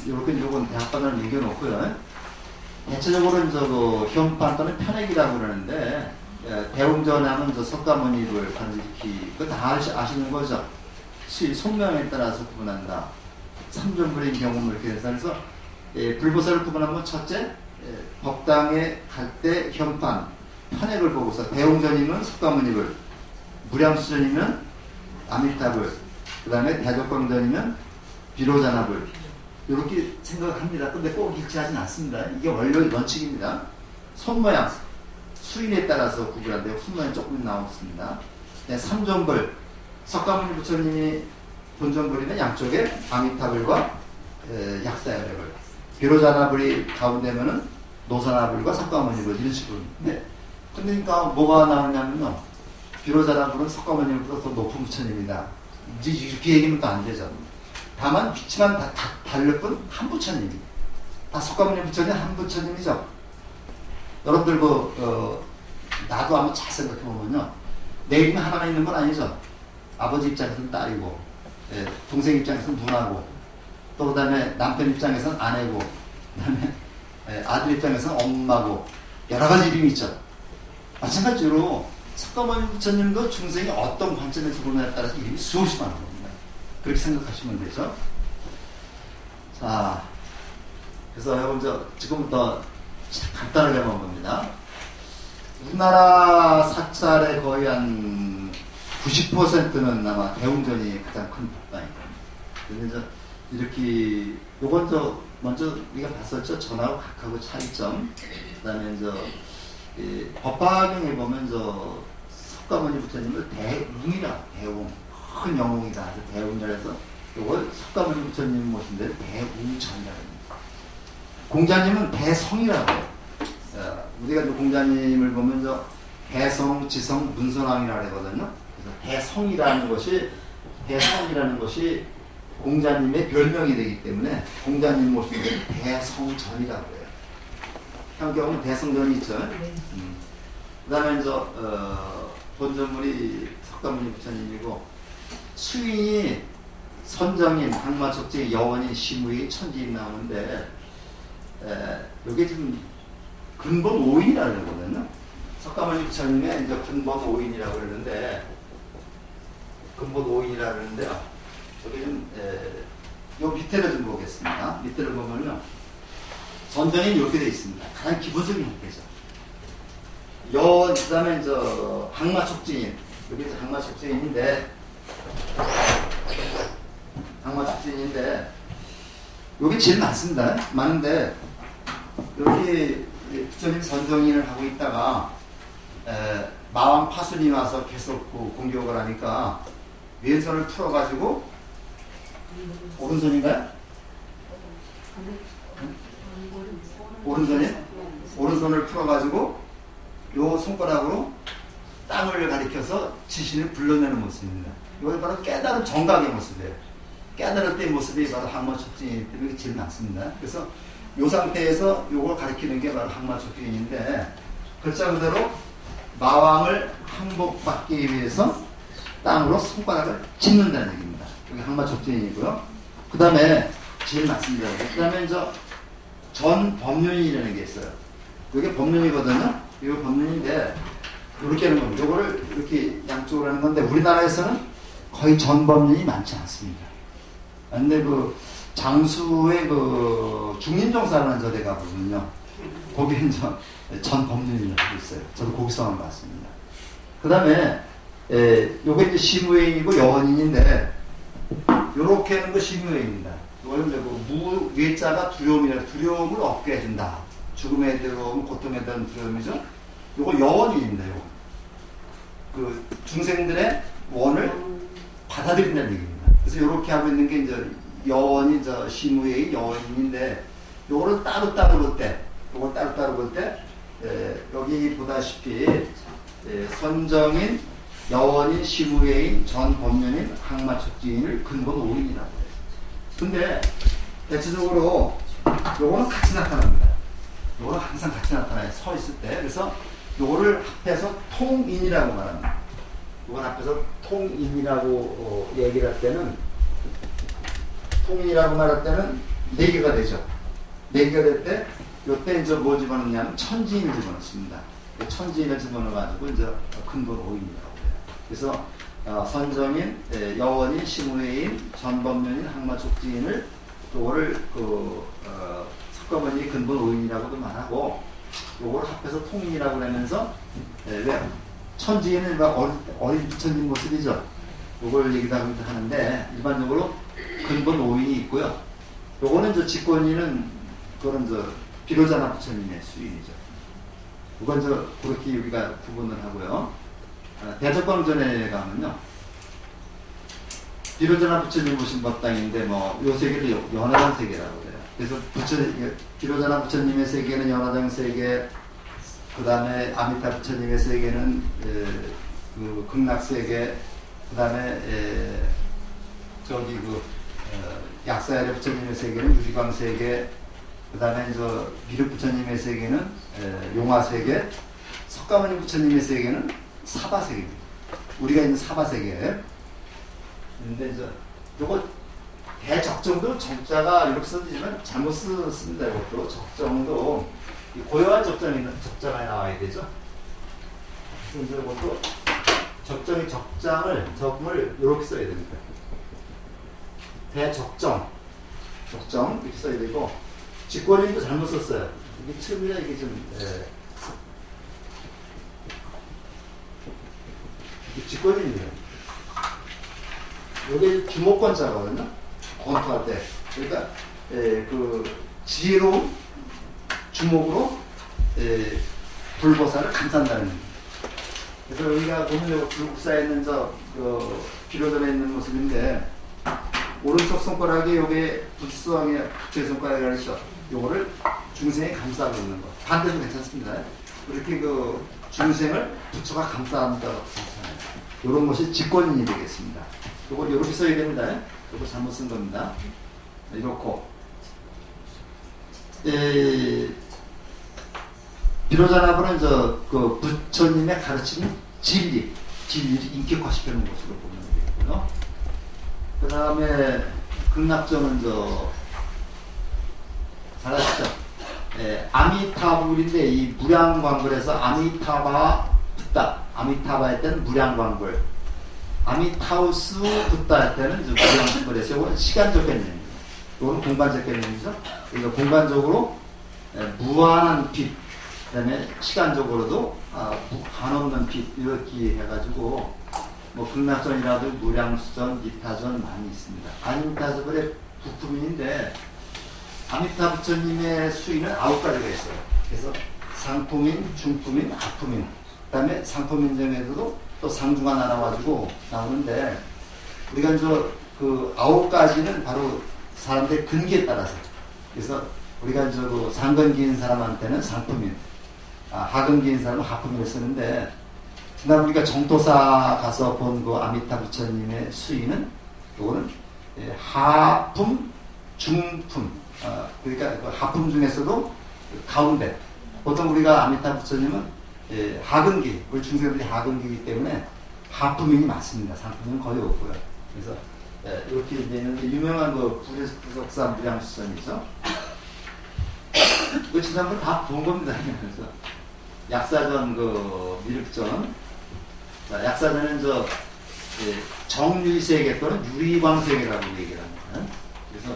요건 대학관을 이겨놓고요. 대체적으로 그 현판 또는 편액이라고 그러는데 대웅전 하면 저 석가모니를 반지키 그거 다 아시는 거죠. 손명에 따라서 구분한다. 삼존불의 경우를 이렇게 해서 불보살을 구분하면 첫째 법당에 갈 때 현판 편액을 보고서 대웅전이면 석가모니를, 무량수전이면 아미타불, 그 다음에 대적광전이면 비로자나불 이렇게 생각합니다. 근데 꼭 일치하진 않습니다. 이게 원래 원칙입니다. 손모양 수인에 따라서 구분하는데 손모양 조금 나왔습니다. 네, 삼존불 석가모니 부처님이 본존불이면 양쪽에 아미타불과 약사열애불, 비로자나불이 가운데면은 노사나불과 석가모니불 이런 식으로. 네. 그러니까 뭐가 나오냐면요. 비로자나불은 석가모니보다 더 높은 부처님이다. 이제 이렇게 얘기하면 또 안 되죠. 다만 위치만 다 다를 뿐 한 부처님이. 다 석가모니 부처님 한 부처님이죠. 여러분들 나도 한번 잘 생각해 보면요. 내 이름이 하나가 있는 건 아니죠. 아버지 입장에서는 딸이고, 동생 입장에서는 누나고, 또 그 다음에 남편 입장에서는 아내고, 그 다음에 아들 입장에서는 엄마고, 여러 가지 이름이 있죠. 마찬가지로 석가모니 부처님도 중생이 어떤 관점에서 보느냐에 따라서 이름이 수없이 많은 겁니다. 그렇게 생각하시면 되죠. 자, 그래서 여러분 지금부터 간단하게만 봅니다. 우리나라 사찰의 거의 한 90%는 아마 대웅전이 가장 큰 법당입니다. 그래서 이렇게 요건 먼저 우리가 봤었죠. 전하고 각하고 차이점. 그다음에 법화경에 보면 석가모니 부처님을 대웅이라, 대웅, 큰 영웅이다. 대웅이라서 요걸 석가모니 부처님 모신데 대웅전이라고 합니다. 공자님은 대성이라고 해요. 우리가 공자님을 보면 대성, 지성, 문선왕이라고 하거든요. 그래서 대성이라는 것이 공자님의 별명이 되기 때문에 공자님 모시는 게 대성전이라고 해요. 현경은 대성전이 있죠. 그 다음에 본전물이 석가모니 부처님이고, 수인이 선정인, 항마적지, 여원인, 시무인, 천지인 나오는데, 이게 지금 근본 5인이라고 그러거든요. 석가모니 부처님의 근본 5인이라고 그러는데, 여기 요 밑에를 좀 보겠습니다. 밑에를 보면요. 선정인 이렇게 되어 있습니다. 가장 기본적인 형태죠. 그 다음에 항마촉진인. 여기 항마촉진인데, 여기 제일 많습니다. 많은데, 여기 부처님 선정인을 하고 있다가, 마왕 파순이 와서 계속 공격을 하니까, 왼손을 풀어가지고, 오른손인가요? 오른손을 풀어가지고 요 손가락으로 땅을 가리켜서 지신을 불러내는 모습입니다. 이건 바로 깨달은 정각의 모습이에요. 깨달을 때의 모습이 바로 항마촉진이기 때문에 제일 많습니다. 그래서 이 상태에서 요걸 가리키는 게 바로 항마촉진인데, 글자 그대로 마왕을 항복받기 위해서 땅으로 손가락을 짚는다는 얘기입니다. 여기 항마촉진이고요. 그 다음에 제일 많습니다. 그 다음에 전법륜이라는 게 있어요. 이게 법륜이거든요. 이거 법륜인데 이렇게 하는 겁니다. 이거를 이렇게 양쪽으로 하는 건데, 우리나라에서는 거의 전법륜이 많지 않습니다. 근데 장수의 중림정사라는 데가 보면요, 거기에 전법륜이라고 있어요. 저도 거기서 한번 봤습니다. 그 다음에 요게 시무회인이고 여원인인데, 요렇게 하는 거 시무회인입니다. 무 외자가 두려움이라, 두려움을 얻게 해준다. 죽음에 대한, 고통에 대한 두려움이죠. 요거 여원인입니다. 요거 중생들의 원을 받아들인다는 얘기입니다. 그래서 요렇게 하고 있는 게 여원이 시무의 여원인인데, 요거를 따로따로 볼 때, 여기 보다시피 선정인, 여원인, 시무회인, 전법륜인, 항마촉진인을 근본 5인이라고 해요. 근데 대체적으로 요거는 같이 나타납니다. 요거는 항상 같이 나타나요. 서 있을 때. 그래서 요거를 합해서 통인이라고 말합니다. 요걸 합해서 통인이라고 얘기를 할 때는, 통인이라고 말할 때는 4개가 되죠. 4개가 될 때 요때 이제 뭐 집어넣냐면 천지인을 집어넣습니다. 천지인을 집어넣어가지고 이제 근본 오인이라고 해요. 그래서 선정인, 여원인, 시무회인, 전범면인, 항마촉지인을 요거를 석가모니 근본 오인이라고도 말하고 요걸 합해서 통인이라고 그러면서 왜 천지인은 어린 부처님 모습이죠. 요걸 얘기하기도 하는데 일반적으로 근본 오인이 있고요. 요거는 저 직권인은 그런 저 비로자나 부처님의 수인이죠. 그건 저 그렇게 여기가 구분을 하고요. 대적광전에 가면요. 비로자나 부처님 모신 법당인데 뭐 요 세계를 연화장 세계라고 해요. 그래서 비로자나 부처님의 세계는 연화장 세계, 그 다음에 아미타 부처님의 세계는 그 극락 세계, 그 다음에 저기 약사야레 부처님의 세계는 유리광 세계, 그 다음에 저 미륵 부처님의 세계는 용화 세계, 석가모니 부처님의 세계는 사바 세계입니다. 우리가 있는 사바 세계. 근데 요거 대적정도 정자가 이렇게 써지지만 잘못 씁니다. 이것도 적정도 고요한 적자가 나와야 되죠. 그래서 이것도 적정을 이렇게 써야 됩니다. 대적정, 이렇게 써야 되고, 직권인도 잘못 썼어요. 이게 처음이라 이게 좀, 직권인이에요. 이게 주목권자거든요. 권투할 때. 그러니까, 그, 지혜로운 주목으로, 불보살을 감싼다는 겁니다. 그래서 우리가 보면 불국사에 있는 비로전에 있는 모습인데, 오른쪽 손가락에 요게 부처의 손가락이라고 했죠. 요거를 중생이 감싸고 있는 거. 반대도 괜찮습니다. 이렇게 그 중생을 부처가 감싸한다고 괜찮아요. 요런 것이 직권인이 되겠습니다. 요걸 이렇게 써야 됩니다. 요거 잘못 쓴 겁니다. 이렇고. 비로자나부는 그 부처님의 가르치는 진리를 인격화시키는 것으로 보면 되겠고요. 그 다음에 극락전은 잘 아시죠? 아미타불인데 이 무량광불에서 아미타바 붓다, 아미타바할 때는 무량광불, 아미타우스 붓다 할 때는 무량광불에서 이건 시간적 개념입니다. 이건 공간적 개념이죠. 그러니까 공간적으로 무한한 빛, 그 다음에 시간적으로도 한없는 빛 이렇게 해가지고 뭐 극락전이라도 무량수전, 니타전 많이 있습니다. 아미타불의 부품인데 아미타 부처님의 수인은 9가지가 있어요. 그래서 상품인, 중품인, 하품인, 그 다음에 상품인 중에서도 또 상중하 나눠가지고 나오는데 우리가 그 9가지는 바로 사람들의 근기에 따라서, 그래서 우리가 그 상근기인 사람한테는 상품인, 하근기인 사람은 하품인을 쓰는데, 지난 우리가 정토사 가서 본 그 아미타 부처님의 수인은 요거는 하품, 중품, 그러니까 그 하품 중에서도 가운데, 보통 우리가 아미타 부처님은 하근기, 우리 중생들이 하근기이기 때문에 하품인이 많습니다. 상품인은 거의 없고요. 그래서 이렇게 있는데 유명한 그 부석사 무량수전이죠. 이거 지난번 다 본 겁니다. 그래서 약사전, 그 미륵전, 약사전은 정유세계 또는 유리광세계라고 얘기를 합니다. 그래서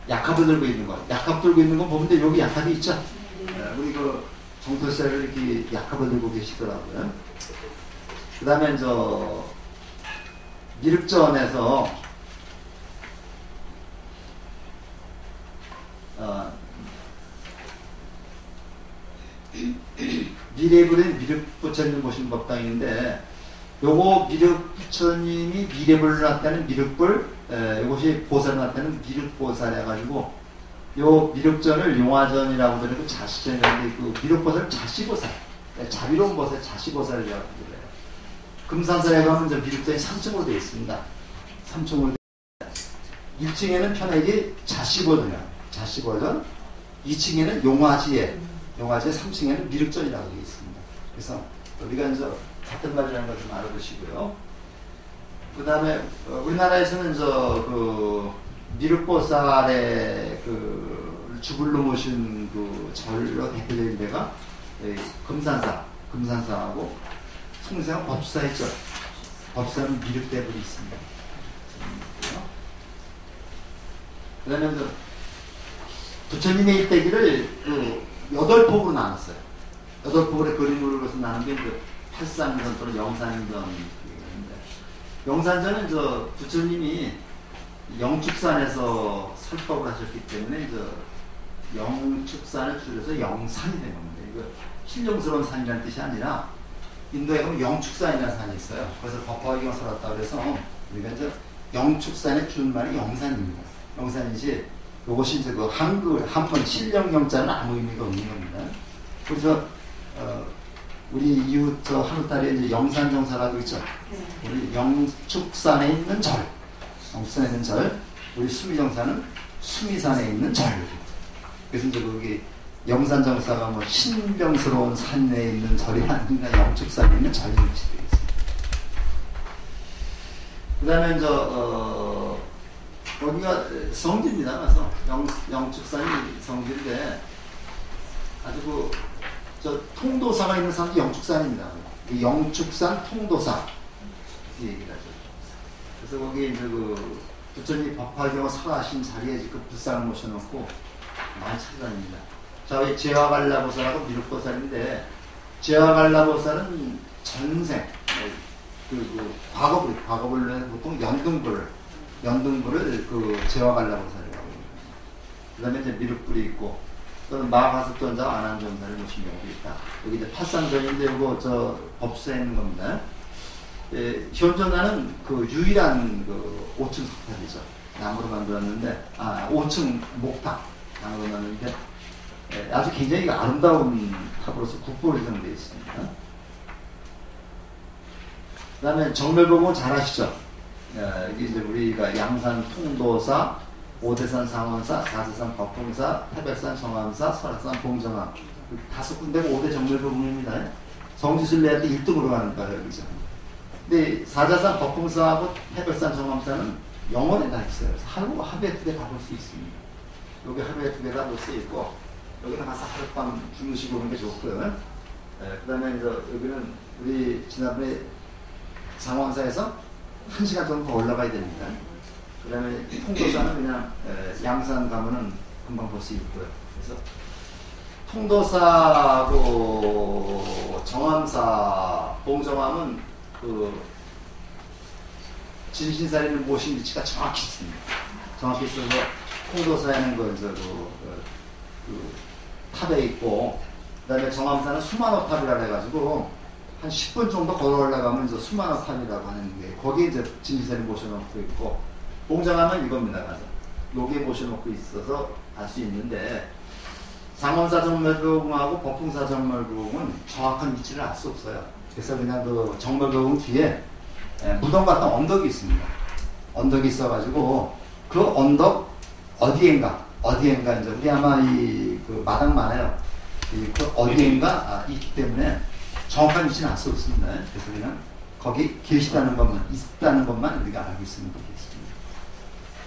약합을 들고 있는 거, 약합 들고 있는 거 보면 여기 약합이 있죠. 우리 그 정토사를 이렇게 약합을 들고 계시더라고요. 그 다음에 미륵전에서 미래불인 미륵부처님 모신 법당인데, 요거 미륵부처님이 미래불을 나타내는 미륵불, 이것이 보살을 나타내는 미륵보살 해가지고, 요 미륵전을 용화전이라고 그러고 자시전이라는데, 그 미륵보살 자시보살, 자비로운 보살, 자시보살이라고 그래요. 금산사에 가면 미륵전이 3층으로 되어 있습니다. 3층으로 1층에는 편하게 자시보전이에요. 자시보전. 2층에는 용화지에, 3층에는 미륵전이라고 되어 있습니다. 그래서 우리가 같은 말이라는 걸 좀 알아두시고요. 그 다음에 우리나라에서는 그 미륵보살의 그 주불로 모신 그 절로 대표적인 데가 금산사하고 송생은 법수사 있죠. 법수사는 미륵대불이 있습니다. 그 다음에 부처님의 일대기를 그 8폭으로 나눴어요. 8폭의 그림으로 그래서 나눈 게 팔상전 또는 영산전. 영산전은 부처님이 영축산에서 설법을 하셨기 때문에 영축산을 줄여서 영산이 된 겁니다. 이거 신령스러운 산이라는 뜻이 아니라 인도에 보면 영축산이라는 산이 있어요. 그래서 법화기가 설었다 그래서 우리가 영축산의 준말이 영산입니다. 영산이지 이것이 그 한문 신령영자는 아무 의미가 없는 겁니다. 그래서 우리 이웃 하늘달에 영산정사라고 있죠. 우리 영축산에 있는 절, 영축산에 있는 절, 우리 수미정사는 수미산에 있는 절. 그래서 거기 영산정사가 뭐 신병스러운 산에 있는 절이 아니라 영축산에 있는 절이 위치되어 있습니다. 그 다음에 여기가 성지입니다. 그래서 영축산이 성지인데 아주 통도사가 있는 산이 영축산입니다. 영축산 통도사 이렇게 얘기를 하죠. 그래서 거기 부처님 법화경을 설하신 자리에 그 불상을 모셔놓고 많이 찾아다닙니다. 저희 제화갈라보살하고 미륵보살인데 제화갈라보살은 전생 과거불 보통 연등불을 제화갈라보살이라고 합니다. 그 다음에 미륵불이 있고 또는 마하스톤자 안한존사를 모신 경우도 있다. 여기 팔상전인데 이거 법수에 있는 겁니다. 현존하는 유일한 5층 석탑이죠. 나무로 만들었는데 5층 목탑 나무로 만들었는데 아주 굉장히 아름다운 탑으로서 국보로 형성되어 있습니다. 그 다음에 정멸법은 잘 아시죠? 이게 우리가 양산 통도사, 오대산 상원사, 사세산 법봉사, 태백산 정암사, 설악산 봉정암 5군데가 5대 정멸법문입니다. 성지순례할 때 1등으로 가는 거예요. 여기죠. 근데 사자산 법봉사하고 태백산 정암사는 영원에 다 있어요. 하루에 2개 다 볼 수 있습니다. 여기 하루에 2개 다 볼 수 있고 여기는 가서 하룻밤 주무시고 오는 게 좋고요. 그 다음에 여기는 우리 지난번에 상원사에서 1시간 정도 더 올라가야 됩니다. 그 다음에 통도사는 그냥 양산 가면은 금방 볼 수 있고요. 그래서 통도사하고 정암사, 봉정암은 진신사리를 모신 위치가 정확히 있습니다. 정확히 있어서 통도사에는 탑에 있고, 그 다음에 정암사는 수만호 탑이라고 해가지고 한 10분 정도 걸어 올라가면 수만호 탑이라고 하는 게 거기에 진신사리 모셔놓고 있고, 봉정암은 이겁니다. 가서 여기에 모셔놓고 있어서 알 수 있는데 상원사 정멸교궁하고 법풍사 정멸교궁은 정확한 위치를 알 수 없어요. 그래서 그냥 정멸교궁 뒤에 무덤 같은 언덕이 있습니다. 언덕이 있어가지고 그 언덕 어디엔가 이제 우리 아마 마당 많아요. 그 어디엔가 있기 때문에 정확한 위치는 알 수 없습니다. 그래서 그냥 거기 계시다는 것만 있다는 것만 우리가 알고 있으면 되겠습니다.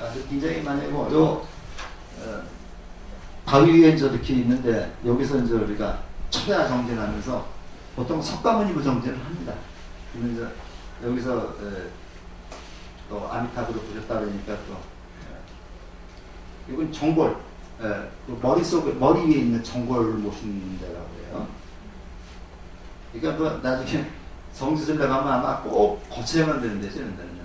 아주 굉장히 많이고 바위 위에 이렇게 있는데 여기서 우리가 초대화 정진하면서 보통 석가모니 정진을 합니다. 그러면 여기서 또 아미타불을 보셨다 그러니까 또 이건 정골, 머리 위에 있는 정골을 모시는 데라고 해요. 그러니까 나중에 성지순례 가면 아마 꼭 거쳐야만 되는 데죠, 이런 데는요.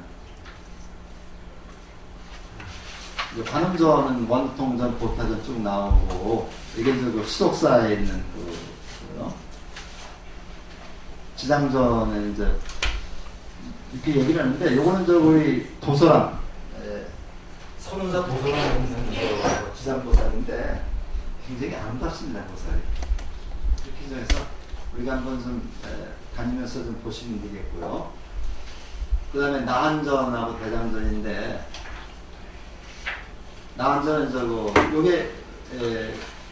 관음전은 원통전, 보타전 쭉 나오고, 이게 수독사에 있는 지장전에 이렇게 얘기를 하는데, 요거는 우리 도서람, 선운사 도서람에 있는 지장보살인데, 굉장히 아름답습니다, 보살이. 이렇게 해서 우리가 한번 좀 다니면서 좀 보시면 되겠고요. 그 다음에 나한전하고 대장전인데, 나한전은 요게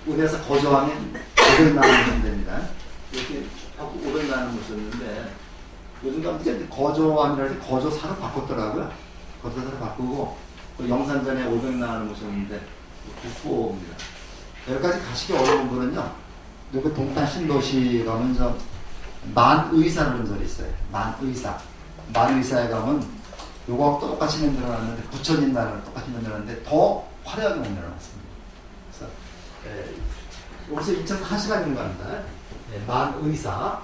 우리에서 거저하면 500만 원 됩니다. 이렇게 하고 500만 원 모셨는데 요즘 같은 거저함이라서 거저사로 바꿨더라고요. 거저사로 바꾸고 영산전에 500만 원 모셨는데 국보입니다. 여기까지 가시기 어려운 분은요, 여기 동탄 신도시 가면 만의사라는 절이 있어요. 만의사. 만의사에 가면 요거하고 똑같이 만들어놨는데, 부처님 나라를 똑같이 만들어놨는데 더 화려하게 만들어놨습니다. 그래서 여기서 2.1시간인 거 합니다. 만의사.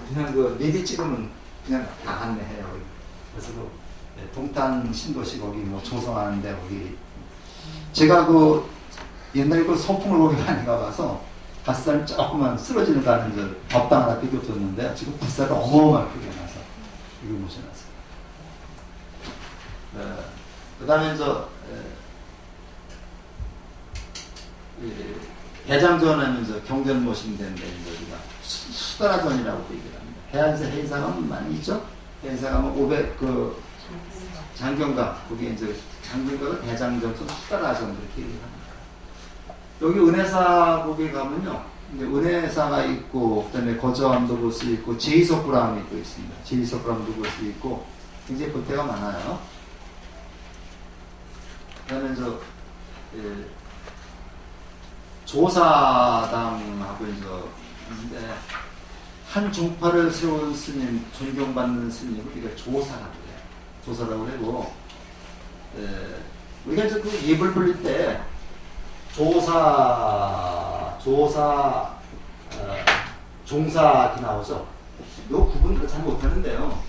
그냥 그 내비 찍으면 그냥 다 안내해요. 그래서 동탄 신도시 거기 뭐 조성하는데 거기 제가 그 옛날에 그 소풍을 거기 많이 가봐서 밭살 조금만 쓰러지는 거 하는 저 법당 하나 비켜줬는데 지금 밭살을 어마어마하게 크게 나서 이거 모셔놨어요. 그 다음에 대장전 하면서 경전 모시면 되는데 여기가 수다라전이라고 얘기를 합니다. 해안사 해사가면 많이 있죠? 해안사 가면 500 그 장경가 거기 이제 장경가가 대장전서 수다라전 이렇게 얘기를 합니다. 여기 은혜사 거기 가면요, 이제 은혜사가 있고 그다음에 거저암도 볼 수 있고 제이석불암이 또 있습니다. 제이석불암도 볼 수 있고 굉장히 볼 데가 많아요. 그다음에 조사당하고 있는데 한 종파를 세운 스님, 존경받는 스님을 우리가 조사라고 해요. 조사라고 하고 우리가 이제 그 예불 불릴 때 조사, 종사 이렇게 나오죠. 요 구분을 잘 못하는데요.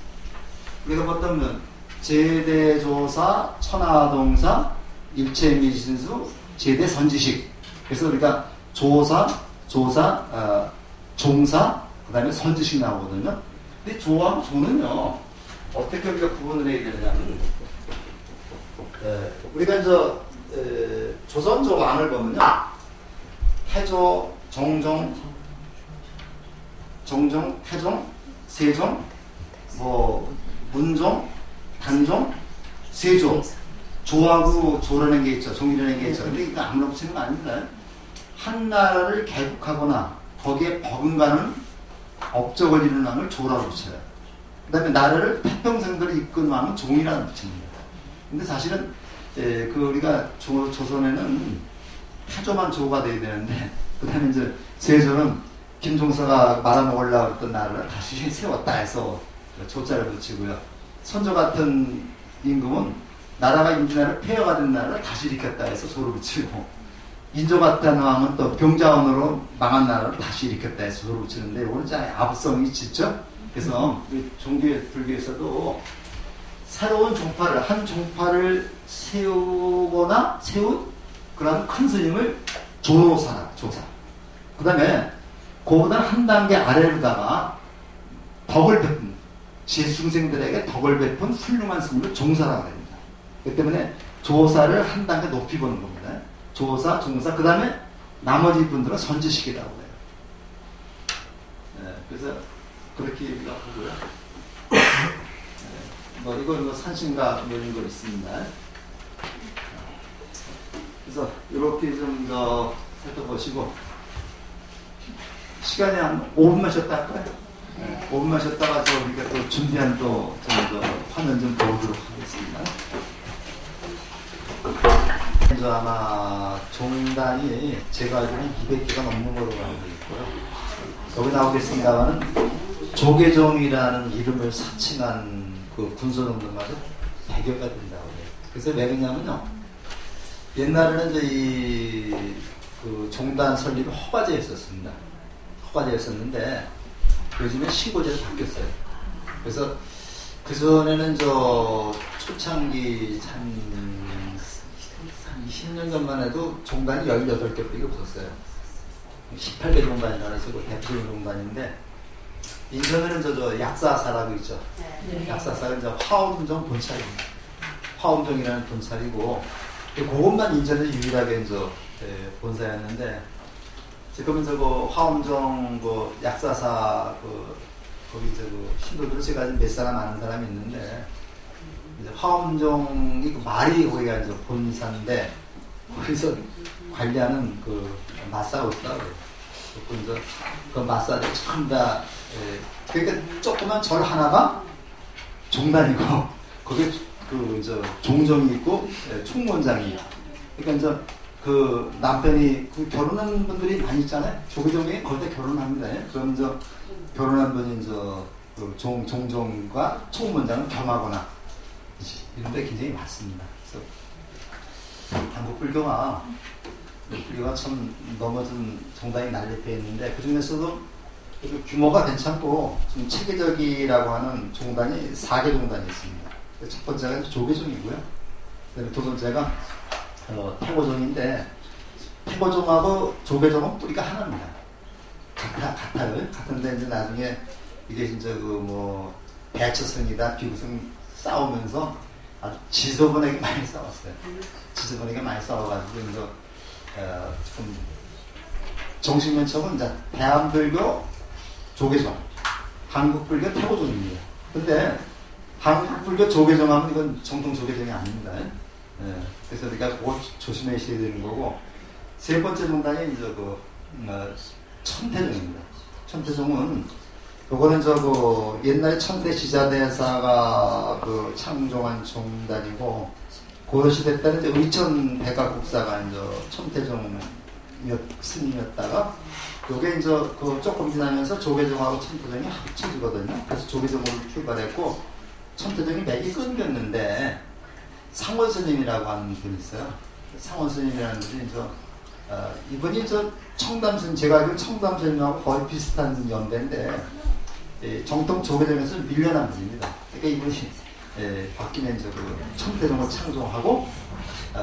우리가 보통 제대조사, 천하동사, 일체미신수, 제대선지식. 그래서 우리가 조사, 종사, 그 다음에 선지식 나오거든요. 근데 조하고 조는요, 어떻게 우리가 구분을 해야 되느냐면, 우리가 조선조 왕을 보면요, 태조, 정종, 태종, 세종, 문종, 단종, 세조. 조하고 조라는 게 있죠. 종이라는 게 있죠. 근데 이거 아무나 붙이는 거 아닙니다. 한 나라를 개국하거나 거기에 버금가는 업적을 이루는 왕을 조라고 붙여요. 그 다음에 나라를 태평생들을 이끄는 왕은 종이라고 붙입니다. 근데 사실은 우리가 조선에는 태조만 조가 돼야 되는데, 그 다음에 세조는 김종서가 말아먹으려고 했던 나라를 다시 세웠다 해서 조자를 붙이고요. 선조 같은 임금은 나라가 임진왜란을 폐허가 된 나라를 다시 일으켰다 해서 조를 붙이고, 인조 같은 왕은 또 병자원으로 망한 나라를 다시 일으켰다 해서 조를 붙이는데, 이거는 진짜 아부성이 짙죠? 그래서 종교의 불교에서도 새로운 종파를, 한 종파를 세우거나 세운 그런 큰 스님을 조사. 그 다음에 그보다 한 단계 아래로다가 덕을 베푼, 제중생들에게 덕을 베푼 훌륭한 스님을 종사라고 합니다. 그렇기 때문에 조사를 한 단계 높이 보는 겁니다. 조사, 종사, 그 다음에 나머지 분들은 선지식이라고 해요. 그래서 그렇게 얘기가 하고요. 이거 산신가 이런 거 있습니다. 그래서 이렇게 좀 더 살펴보시고, 시간이 한 5분만 쉬었다 할까요? 5분만 쉬었다가 우리가 또 준비한 또 화면 좀 보도록 하겠습니다. 아마 종단이 제가 알기로는 200개가 넘는 걸로 알고 있고요. 여기 나오겠습니다만은 조계종이라는 이름을 사칭한 그 군소정들마저 100여가 된다고 해요. 그래서 왜 그러냐면요, 옛날에는 그 종단 설립이 허가제였었습니다. 허가제였었는데 요즘에 신고제로 바뀌었어요. 그래서 그 전에는 초창기 한 20년 전만 해도 종단이 18개밖에 없었어요. 18개 종단이라고 해서 대표적인 종단인데, 인천에는 약사사라고 있죠. 네. 약사사는 화엄정 본찰입니다. 화엄정이라는 본찰이고, 그것만 인천에서 유일하게 본사였는데, 지금은 화엄정 약사사 거기 신도들을 제가 몇 사람 아는 사람이 있는데, 화엄정이 말이 거기가 본사인데, 거기서 관리하는 마사가 있다고. 그 마사를 전부 다, 그러니까 조그만 절 하나가 종단이고, 거기에 종정이 있고, 총무원장이 있고. 그러니까 그 남편이 그 결혼한 분들이 많이 있잖아요. 조계종에 거의 다 결혼합니다. 그럼 저 결혼한 분이 그 종종과 총무원장은 겸하거나 이런 데 굉장히 많습니다. 그래서 한국 불교가 참 넘어진 종단이 난립해 있는데 그 중에서도 규모가 괜찮고 좀 체계적이라고 하는 종단이 4개 종단이 있습니다. 첫 번째가 조계종이고요. 두 번째가 태고종인데 태고종하고 조계종은 뿌리가 하나입니다. 같아요. 같은데 이제 나중에 이게 이제 대처성이다 비구성 싸우면서 아주 지저분하게 많이 싸웠어요. 지저분하게 많이 싸워가지고 이제 좀 정식면척은 이제 대한불교 조계종, 한국불교 태고종입니다. 근데 한국불교 조계종하면 이건 정통 조계종이 아닙니다. 그래서 우리가 그거 조심하셔야 되는 거고, 세 번째 종단이 이제 천태종입니다. 천태종은 요거는 옛날에 천태 지자대사가 창종한 종단이고, 고려시대 때는 이제 의천 대가국사가 이제 천태종 스님이었다가, 요게 이제 조금 지나면서 조계종하고 천태종이 합쳐지거든요. 그래서 조계종으로 출발했고, 천태종이 맥이 끊겼는데, 상원 스님이라고 하는 분이 있어요. 상원 스님이라는 분이 이분이 청담 스님, 제가 알기로 청담 스님하고 거의 비슷한 연배인데, 정통 조계종에서 밀려난 분입니다. 그러니까 이분이 바뀌면 천태종을 창종하고,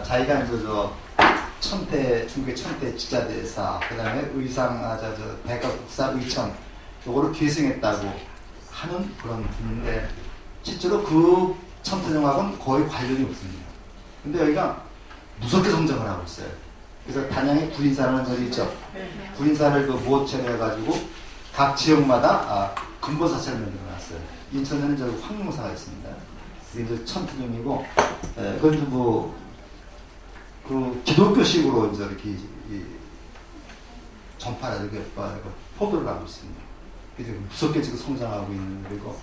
자기가 이제 중국의 천태 지자대사, 그 다음에 대가국사 의천, 요거를 계승했다고 하는 그런 분인데, 실제로 그 천태종하고는 거의 관련이 없습니다. 근데 여기가 무섭게 성장을 하고 있어요. 그래서 단양에 구린사라는 절이 있죠. 구린사를 모처리 해가지고 각 지역마다 근본사찰을 만들어놨어요. 인천에는 황룡사가 있습니다. 이게 이제 천태종이고, 그건 기독교식으로 이제 이렇게 전파를 이렇게 포도를 하고 있습니다. 그래서 무섭게 지금 성장하고 있는 거고,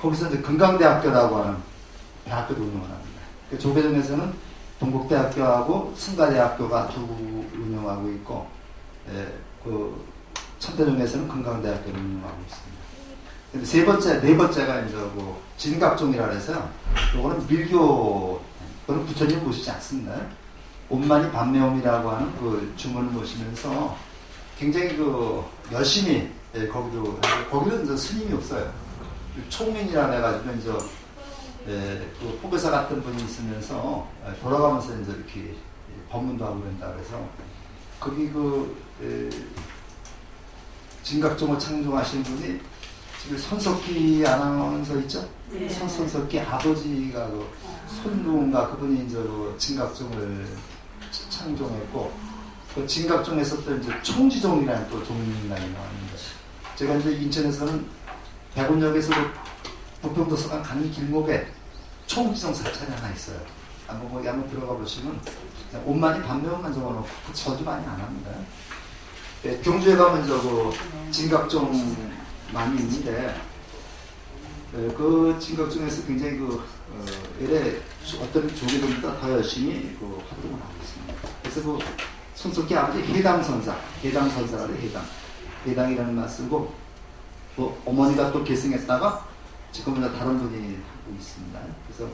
거기서 이제 금강대학교라고 하는 대학교도 운영을 합니다. 조계종에서는 동국대학교하고 승가대학교가 두 운영하고 있고, 천태종에서는 금강대학교를 운영하고 있습니다. 네 번째가 이제 진각종이라 해서요. 요거는 밀교, 그거는 부처님 모시지 않습니다. 온만이 반매옴이라고 하는 주문을 모시면서 굉장히 열심히, 거기는 이제 스님이 없어요. 총민이라 해가지고 이제 포교사 같은 분이 있으면서 돌아가면서 이제 이렇게 법문도 하고 그런다 그래서 거기 진각종을 창종하신 분이 지금 손석희 아나운서 있죠? 네. 손석희 아버지가 손동가 그분이 이제 진각종을 창종했고, 그 진각종에서 또 이제 총지종이라는 또 종단이 나왔는데, 제가 이제 인천에서는 백운역에서 부평도서관 가는 길목에 총지종 사찰이 하나 있어요. 거기 한번 들어가 보시면 옷만이 반면만 적어놓고 저도 많이 안 합니다. 경주에 가면 진각종 많이 있는데, 그 진각종에서 굉장히 어떤 조계종보다 더 열심히 활동을 하고 있습니다. 그래서 손석희 아버지 해당선사를 해당이라는 말 쓰고, 어머니가 또 계승했다가 지금은 다른 분이 하고 있습니다. 그래서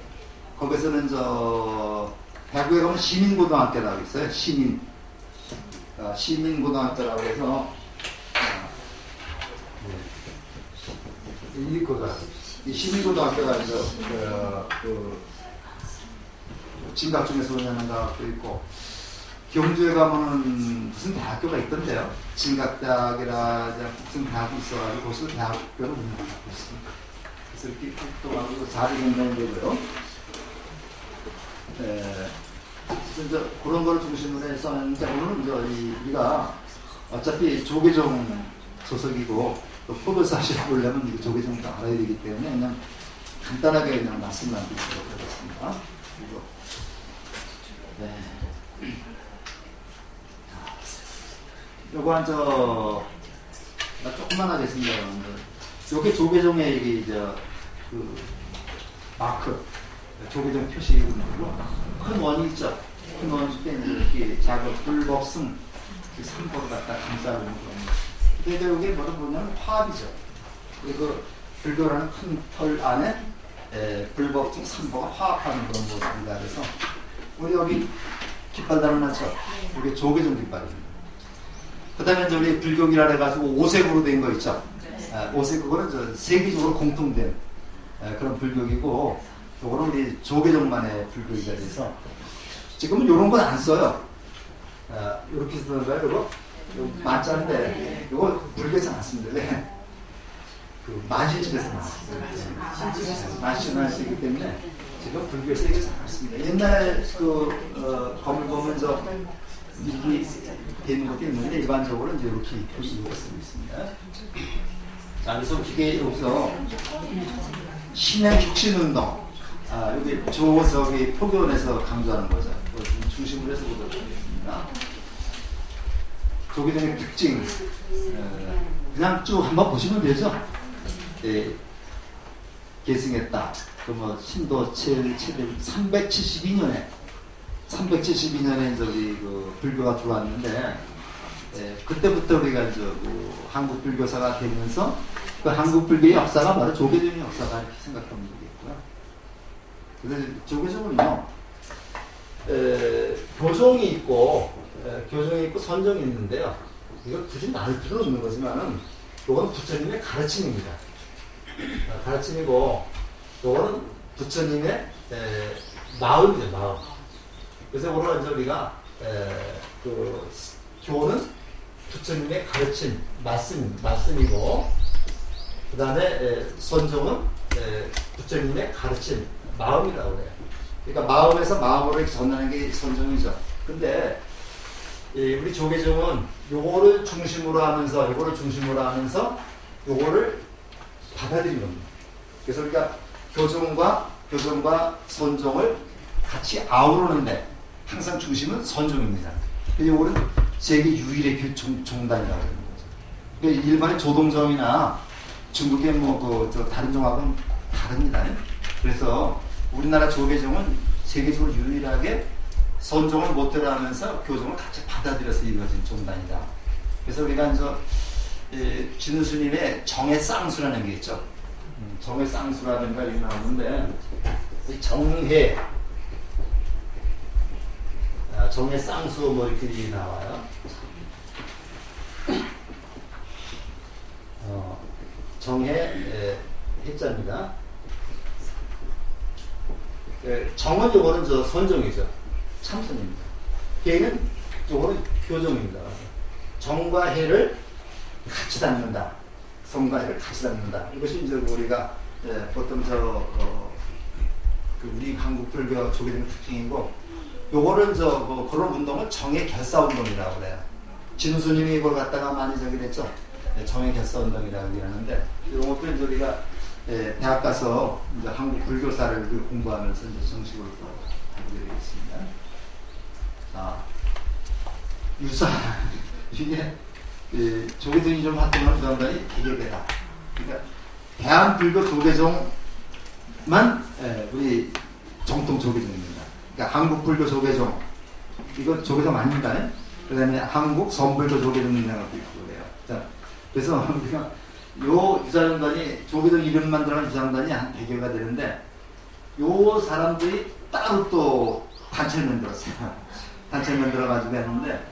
거기서는 대구에 가면 시민고등학교라고 있어요. 시민고등학교라고 해서 이 시민고등학교가 진각종에서 운영하는 대학도 있고, 경주에 가면은 무슨 대학교가 있던데요. 진각대학이라 무슨 대학이 있어가지고 거기서 대학교를 운영하고 있습니다. 그래서 이렇게 활동하고 자리 공간되고요. 그래서 그런 걸 중심으로 해서 오늘은 우리가 어차피 조계종 소속이고 또 포교사 하시고 보려면 조계종도 알아야 되기 때문에 그냥 간단하게 그냥 말씀만 드리도록 하겠습니다. 요거 조금만 하겠습니다. 요게 조계종의 이게 마크, 조계종 표시이고 큰 원이 있죠. 힘없을 때 이렇게 작은 불법승 삼보를 갖다 감싸고 있는 거예요. 그게 결국에 뭐라 보냐면 화합이죠. 그리고 불교라는 큰 털 안에 불법승 삼보가 화합하는 그런 모습이다. 그래서 우리 여기 깃발 달아놨죠. 이게 조계종 깃발입니다. 그 다음에 이제 우리 불교기라 해가지고 오색으로 된 거 있죠. 오색 그거는 저 세계적으로 공통된 그런 불교기고, 요거는 우리 조계종만의 불교기가 돼서 지금은 요런 건 안 써요. 요렇게 쓰는 거예요, 요거? 요 만자인데 요거 불교에서 안 씁니다. 왜? 그 만신집에서 나왔어요. 만신을 쓰기 때문에 지금 불교에서 이게 잘 안 씁니다. 옛날 그 검을 보면 저 이게 되는 것도 있는데 일반적으로 이제 이렇게 입고 쓰고 있습니다. 자, 그래서 이게 여기서 신의 혁신운동, 여기 조석이 포교원에서 강조하는 거죠. 중심으로 해서 보도록 하겠습니다. 조계종의 특징, 그냥 쭉 한번 보시면 되죠. 예, 계승했다. 그 뭐 신도 372년에 이제 우리 그 불교가 들어왔는데, 그때부터 우리가 이제 그 한국 불교사가 되면서 그 한국 불교의 역사가 바로 조계종의 역사다 이렇게 생각하면 되겠고요. 그래서 조계종은요, 교종이 있고 선종이 있는데요. 이거 굳이 나눌 필요는 없는 거지만은 이건 부처님의 가르침입니다. 가르침이고, 이거는 부처님의 마음이죠, 마음. 그래서 오늘 이제 우리가 그 교는 부처님의 가르침, 말씀이고, 그 다음에 선종은 부처님의 가르침, 마음이라고 그래요. 그러니까 마음에서 마음으로 전하는 게 선종이죠. 근데 우리 조계종은 요거를 중심으로 하면서 요거를 받아들인 겁니다. 그래서 우리가 교종과 선종을 같이 아우르는데 항상 중심은 선종입니다. 요거는 세계 유일의 종단이라고 하는 거죠. 그러니까 일반의 조동종이나 중국의 다른 종하고는 다릅니다. 그래서 우리나라 조계종은 세계적으로 유일하게 선종을 못 들어가면서 교종을 같이 받아들여서 이루어진 종단이다. 그래서 우리가 이제 진우스님의 정의 쌍수라는 게 있죠. 정의 쌍수라는 게 나오는데, 이 정의 쌍수 뭐 이렇게 나와요. 정의 해자입니다. 정은 요거는 저 선종이죠. 참선입니다. 해는 요거는 교종입니다. 정과 해를 같이 담는다. 성과 해를 같이 담는다. 이것이 이제 우리가 보통 우리 한국 불교 조계종 특징이고, 요거를 그런 운동을 정의 결사 운동이라고 그래요. 진우스님이 이걸 갖다가 많이 했죠. 정의 결사 운동이라고 얘기하는데, 이런 것도 이제 우리가 대학 가서 이제 한국 불교사를 공부하면서 이제 정식으로 또 하게 되겠습니다. 자, 유사 이게 조계종이 좀 활동하는 부담단이 개개배다. 그러니까 대한불교 조계종만 우리 정통 조계종입니다. 그러니까 한국 불교 조계종, 이거 조계종 아닙니다. 그다음에 한국 선불교 조계종이라는 것도 있고 그래요. 자, 그래서 우리가 요 유사정단이 조계종 이름만 들어간 유사정단이 한 100여가 되는데, 요 사람들이 따로 또 단체를 만들었어요. 단체를 만들어가지고 했는데,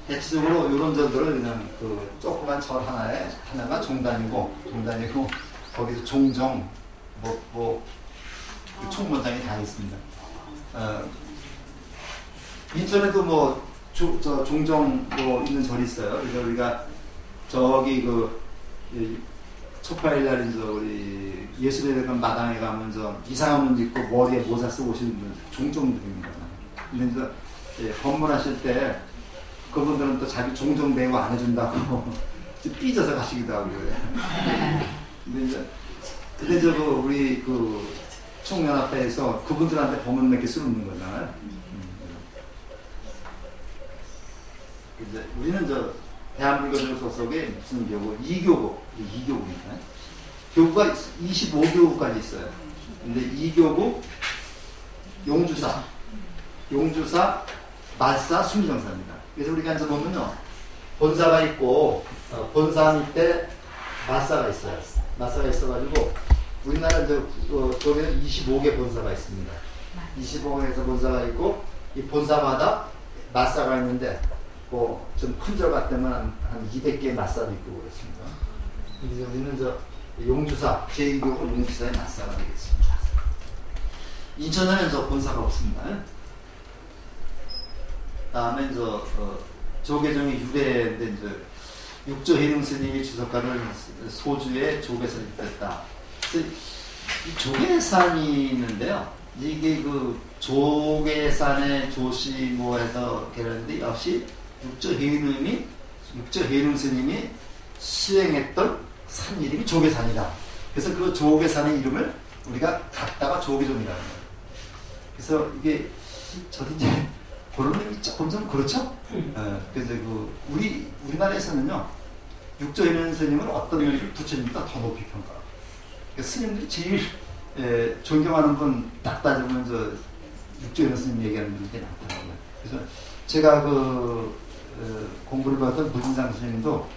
대체적으로 요런 저들은 그냥 그 조그만 절 하나가 종단이고 거기서 종정 총무장이 다 있습니다. 인천에도 종정 있는 절이 있어요. 그래서 우리가 저기 첫발날 우리 예술회관 마당에 가면 이상한 옷 입고 머리에 모자 쓰고 오시는 분 종종들입니다. 근데 이제 법문하실 때 그분들은 또 자기 종종 배우 안 해준다고 삐져서 가시기도 하고 그래요. 근데 이제 우리 총연합회에서 그분들한테 법문 몇 개 쓰는 거잖아요. 이제 우리는 대한불교 소속의 무슨 교구? 2교구입니다. 교구가 25교구까지 있어요. 근데 2교구 용주사, 말사, 순정사입니다. 그래서 우리가 이제 보면요, 본사가 있고 본사 밑에 말사가 있어요. 말사가 있어가지고 우리나라 이제 쪽에는 25개 본사가 있습니다. 25개에서 본사가 있고 이 본사마다 말사가 있는데 뭐 좀 큰 절 같으면 한 200개의 말사도 있고 그렇습니다. 그래서 우리는 저 용주사, 제2교구 용주사의 말사가 되겠습니다. 인천에는 저 본사가 없습니다. 다음에 저 조계종의 유래인데 이제 육조해능 스님이 주석하는 소주에 조계산이 있다. 이 조계산이 있는데요. 이게 그 조계산의 조시모에서 계렸는데 역시 육조해능 스님이 수행했던 산 이름이 조계산이다. 그래서 그 조계산의 이름을 우리가 갖다가 조계종이라는 거예요. 그래서 이게 저도 이제 그런 의미 조금 좀 그렇죠? 그래서 그 우리나라에서는요, 육조해능 스님은 어떤 의미를 부처님보다 더 높이 평가해요. 그러니까 스님들이 제일 존경하는 분 딱 따지면 저 육조해능 스님 얘기하는 분들이 많더라고요. 그래서 제가 공부를 받던 무진상 스님도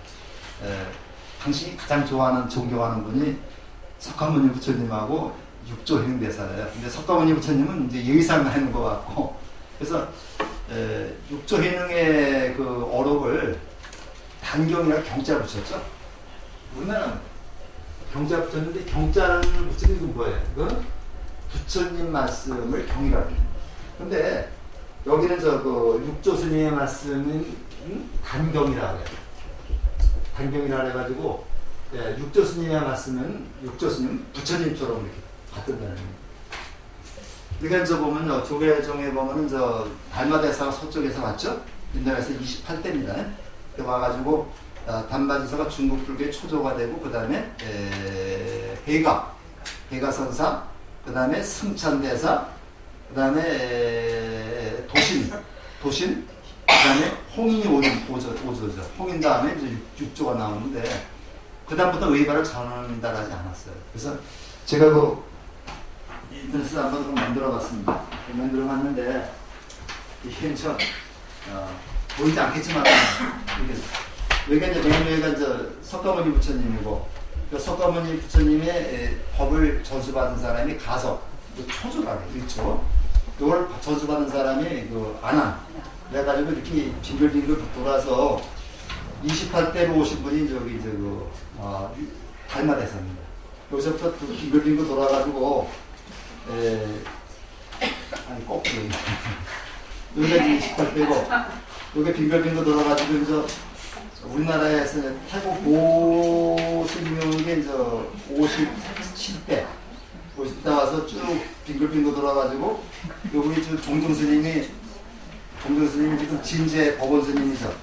당신이 가장 좋아하는 존경하는 분이 석가모니 부처님하고 육조해능 대사예요. 근데 석가모니 부처님은 이제 예의상을 하는 것 같고, 그래서 육조해능의 그 어록을 단경이라 경자를 붙였죠. 우리나라는 경자 붙였는데 경자를 붙이는 게 뭐예요? 이건 부처님 말씀을 경이라고 해요. 근데 여기는 육조 스님의 말씀은 단경이라고 해요. 단경이라고 해가지고 육조 스님의 말씀은 육조 스님 부처님처럼 이렇게 받든다는 거예요. 우리가 이제 보면요, 조계종에 보면은 달마대사가 서쪽에서 왔죠? 우리나라에서 28대입니다. 와가지고 단마대사가 중국 불교의 초조가 되고, 그 다음에 해가선사, 그 다음에 승찬대사, 그 다음에 도신, 그 다음에 홍인이 오조죠. 홍인 다음에 이제 육조가 나오는데, 그 다음부터 의발을 전한다라지 않았어요. 그래서 제가 인터넷에 한번 만들어봤습니다. 만들어봤는데, 이게 보이지 않겠지만, 여기가 이제 석가모니 부처님이고, 그 석가모니 부처님의 법을 전수받은 사람이 가석, 초조라고 해요. 그렇죠? 이걸 전수받은 사람이 안한. 그래가지고 이렇게 빙글빙글 돌아서 28대로 오신 분이 달마대사입니다. 여기서부터 빙글빙글 돌아가지고, 거꾸로. 여기가 28대고, 여기 빙글빙글 돌아가지고, 우리나라에서 태국 고승명이 57대. 50대 와서 쭉 빙글빙글 돌아가지고, 여기 종종 스님이 지금 진제 법원 스님이죠.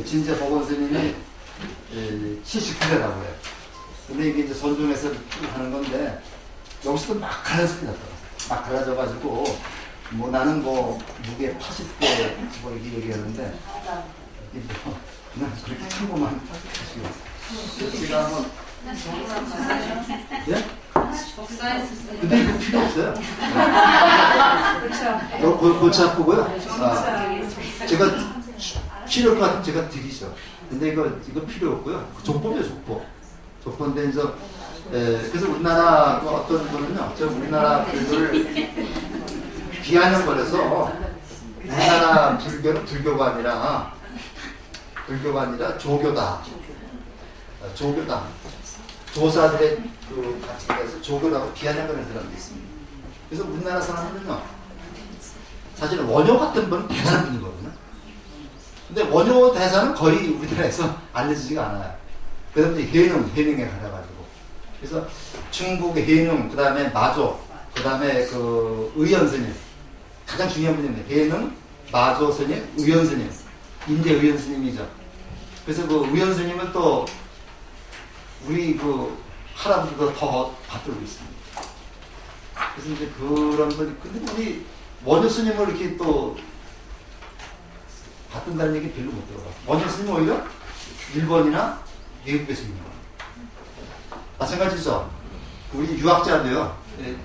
진제 법원 스님이 79대라고 해요. 근데 이게 이제 선종에서 하는 건데, 여기서도 막 갈라집니다. 막 갈라져가지고, 나는 무게 80대, 이렇게 얘기하는데, 그냥 그렇게 참고만 하시고. 제가 한번. 예? 근데 이거 필요 없어요. 골치 아프고요. 제가 필요할 것 같으면 제가 드리죠. 근데 이거 필요 없고요. 족보죠, 족보. 족보인데 이제 그래서 우리나라 어떤 분은요, 우리나라 불교를 비아냥거려서 우리나라 불교는 불교가 아니라 조교다. 조교다. 조사들의 가치에서 조교라고 비아냥거리는 사람도 있습니다. 그래서 우리나라 사람들은요, 사실 원효 같은 분은 대단한 분이거든요. 근데 원효 대사는 거의 우리나라에서 알려지지가 않아요. 그 다음에 해능에 가려가지고. 그래서 중국의 해능, 그 다음에 마조, 그 다음에 의연 스님. 가장 중요한 분인데, 해능, 마조 스님, 의연 스님. 인제 의연 스님이죠. 그래서 의연 스님은 또 우리 할아버지보다 더 받들고 있습니다. 그래서 이제 그런 분이, 근데 우리 원효 스님을 이렇게 또 받든다는 얘기 별로 못 들어봐요. 원효 스님 오히려 일본이나 미국에서 있는 거예요. 마찬가지죠. 우리 유학자도요,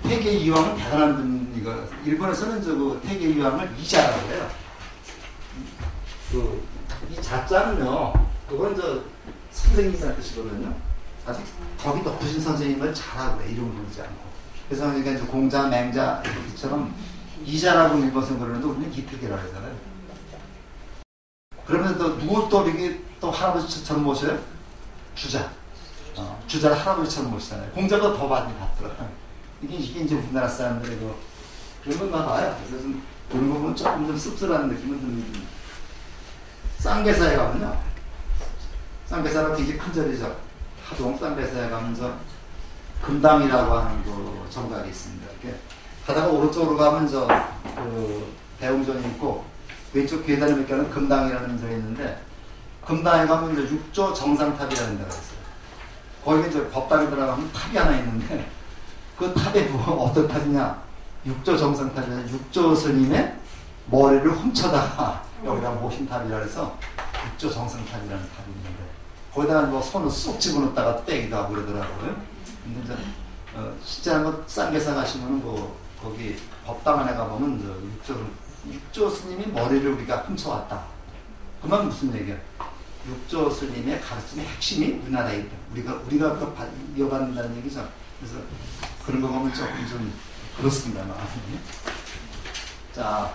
태계 이황은 대단한 분이고, 일본에서는 태계 이황을 이자라고 해요. 이 자자는요, 그건 선생님이라는 뜻이거든요. 아직 덕이 높으신 선생님을 잘하고 그래, 이름 부르지 않고. 그래서 그러니까 이제 공자, 맹자, 이처럼 이자라고 읽어서 그러는데 우리는 기특이라고 하잖아요. 그러면 또 누굴 또 이렇게 또 할아버지처럼 모셔요? 주자. 주자를 할아버지처럼 모시잖아요. 공자가 더 많이 받더라. 이게 이제 우리나라 사람들의 그런 건 봐요. 그래서 그런 거 보면 조금 좀 씁쓸한 느낌은 듭니다. 쌍계사에 가면요. 쌍계사가 굉장히 큰 절이죠. 하동 쌍계사에 가면서 금당이라고 하는 그 정각이 있습니다. 이렇게 가다가 오른쪽으로 가면 대웅전이 있고 왼쪽 계단에 몇 개는 금당이라는 절이 있는데 금당에 가면 이제 육조 정상탑이라는 데가 있어요. 거기 이제 법당에 들어가면 탑이 하나 있는데 그 탑에 어떤 탑이냐? 육조 정상탑이라는 육조 스님의 머리를 훔쳐다가 여기다 모신 탑이라 해서 육조 정상탑이라는 탑이 있는데 거기다가 손을 쏙 집어넣었다가 떼기도 하고 그러더라고요. 근데 이제 실제 쌍계사 가시면은 거기 법당 안에 가보면 육조 스님이 머리를 우리가 훔쳐왔다. 그 말 무슨 얘기야? 육조 스님의 가르침의 핵심이 우리나라에 있다. 우리가 이어받는다는 얘기죠. 그래서 그런 거 보면 조금 좀 그렇습니다만. 자,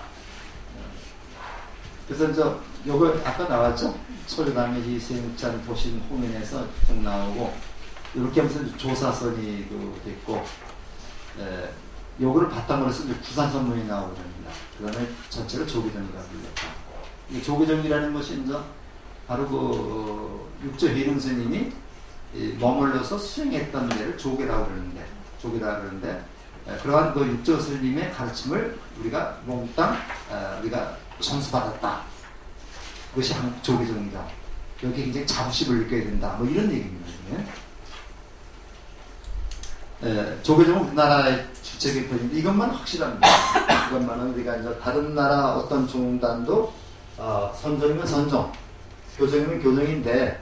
그래서 요거 아까 나왔죠? 소리담의 생찬 도신 호면에서 좀 나오고 이렇게 하면서 조사선이 됐고, 요거를 바탕으로 해서 구산선문이 나오게 됩니다. 그 다음에 전체를 조계정이라고 불렸다. 이 조계정이라는 것이 이제 바로 육조 회릉 스님이 머물러서 수행했던 데를 조계라고 그러는데, 그러한 육조 스님의 가르침을 우리가 몽땅 우리가 전수받았다. 그것이 조계정이다. 여기 굉장히 자부심을 느껴야 된다. 이런 얘기입니다. 조계종은 우리나라의 주체계편인데 이것만 확실합니다. 이것만은 우리가 이제 다른 나라 어떤 종단도 선종이면 선종, 교정이면 교정인데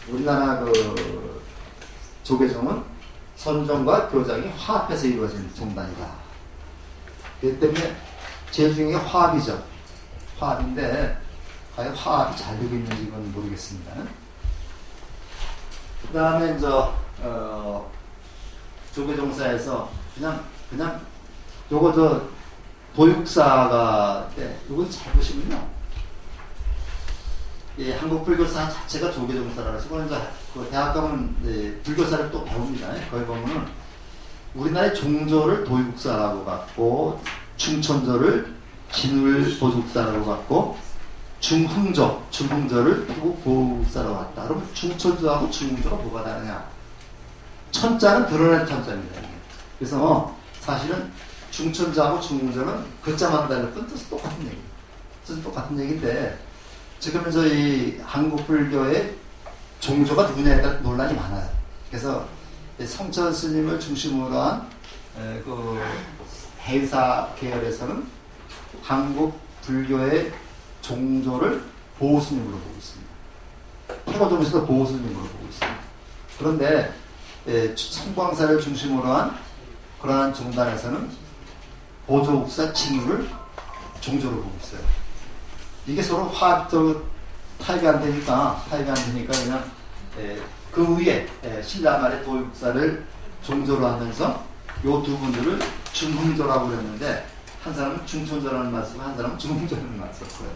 우리나라 조계종은 선종과 교장이 화합해서 이루어진 종단이다. 그렇기 때문에 제일 중요한 게 화합이죠. 화합인데 과연 화합이 잘 되고 있는지 이건 모르겠습니다. 그 다음에 이제 조계종사에서 그냥 요거 도육사가 요건 잘 보시면요. 예, 한국 불교사 자체가 조계종사라고 해서 그건 이제 대학 가면 불교사를 또 배웁니다. 거기 보면은 우리나라의 종조를 도육사라고 갖고 충천조를 진울 보육사라고 갖고 중흥조를 보육사라고 갖다. 그럼 중천조하고 중흥조가 뭐가 다르냐? 천자는 드러낸 천자입니다. 그래서 사실은 중천자하고 중흥조는 글자만 다를 뿐 뜻은 똑같은 얘기입니다. 뜻은 똑같은 얘기인데 지금 저희 한국 불교의 종조가 누구냐에 따라 논란이 많아요. 그래서 성천 스님을 중심으로 한 해사 계열에서는 한국 불교의 종조를 보호스님으로 보고 있습니다. 태고종에서도 보호스님으로 보고 있습니다. 그런데 성광사를 중심으로 한 그러한 종단에서는 보조국사 진우를 종조로 보고 있어요. 이게 서로 화합적으로 타협이 안 되니까 그냥 그 위에 신라 말의 도육사를 종조로 하면서 요 두 분들을 중흥조라고 그랬는데 한 사람은 중천조라는 말을 쓰고 한 사람은 중흥조라는 말을 썼고요.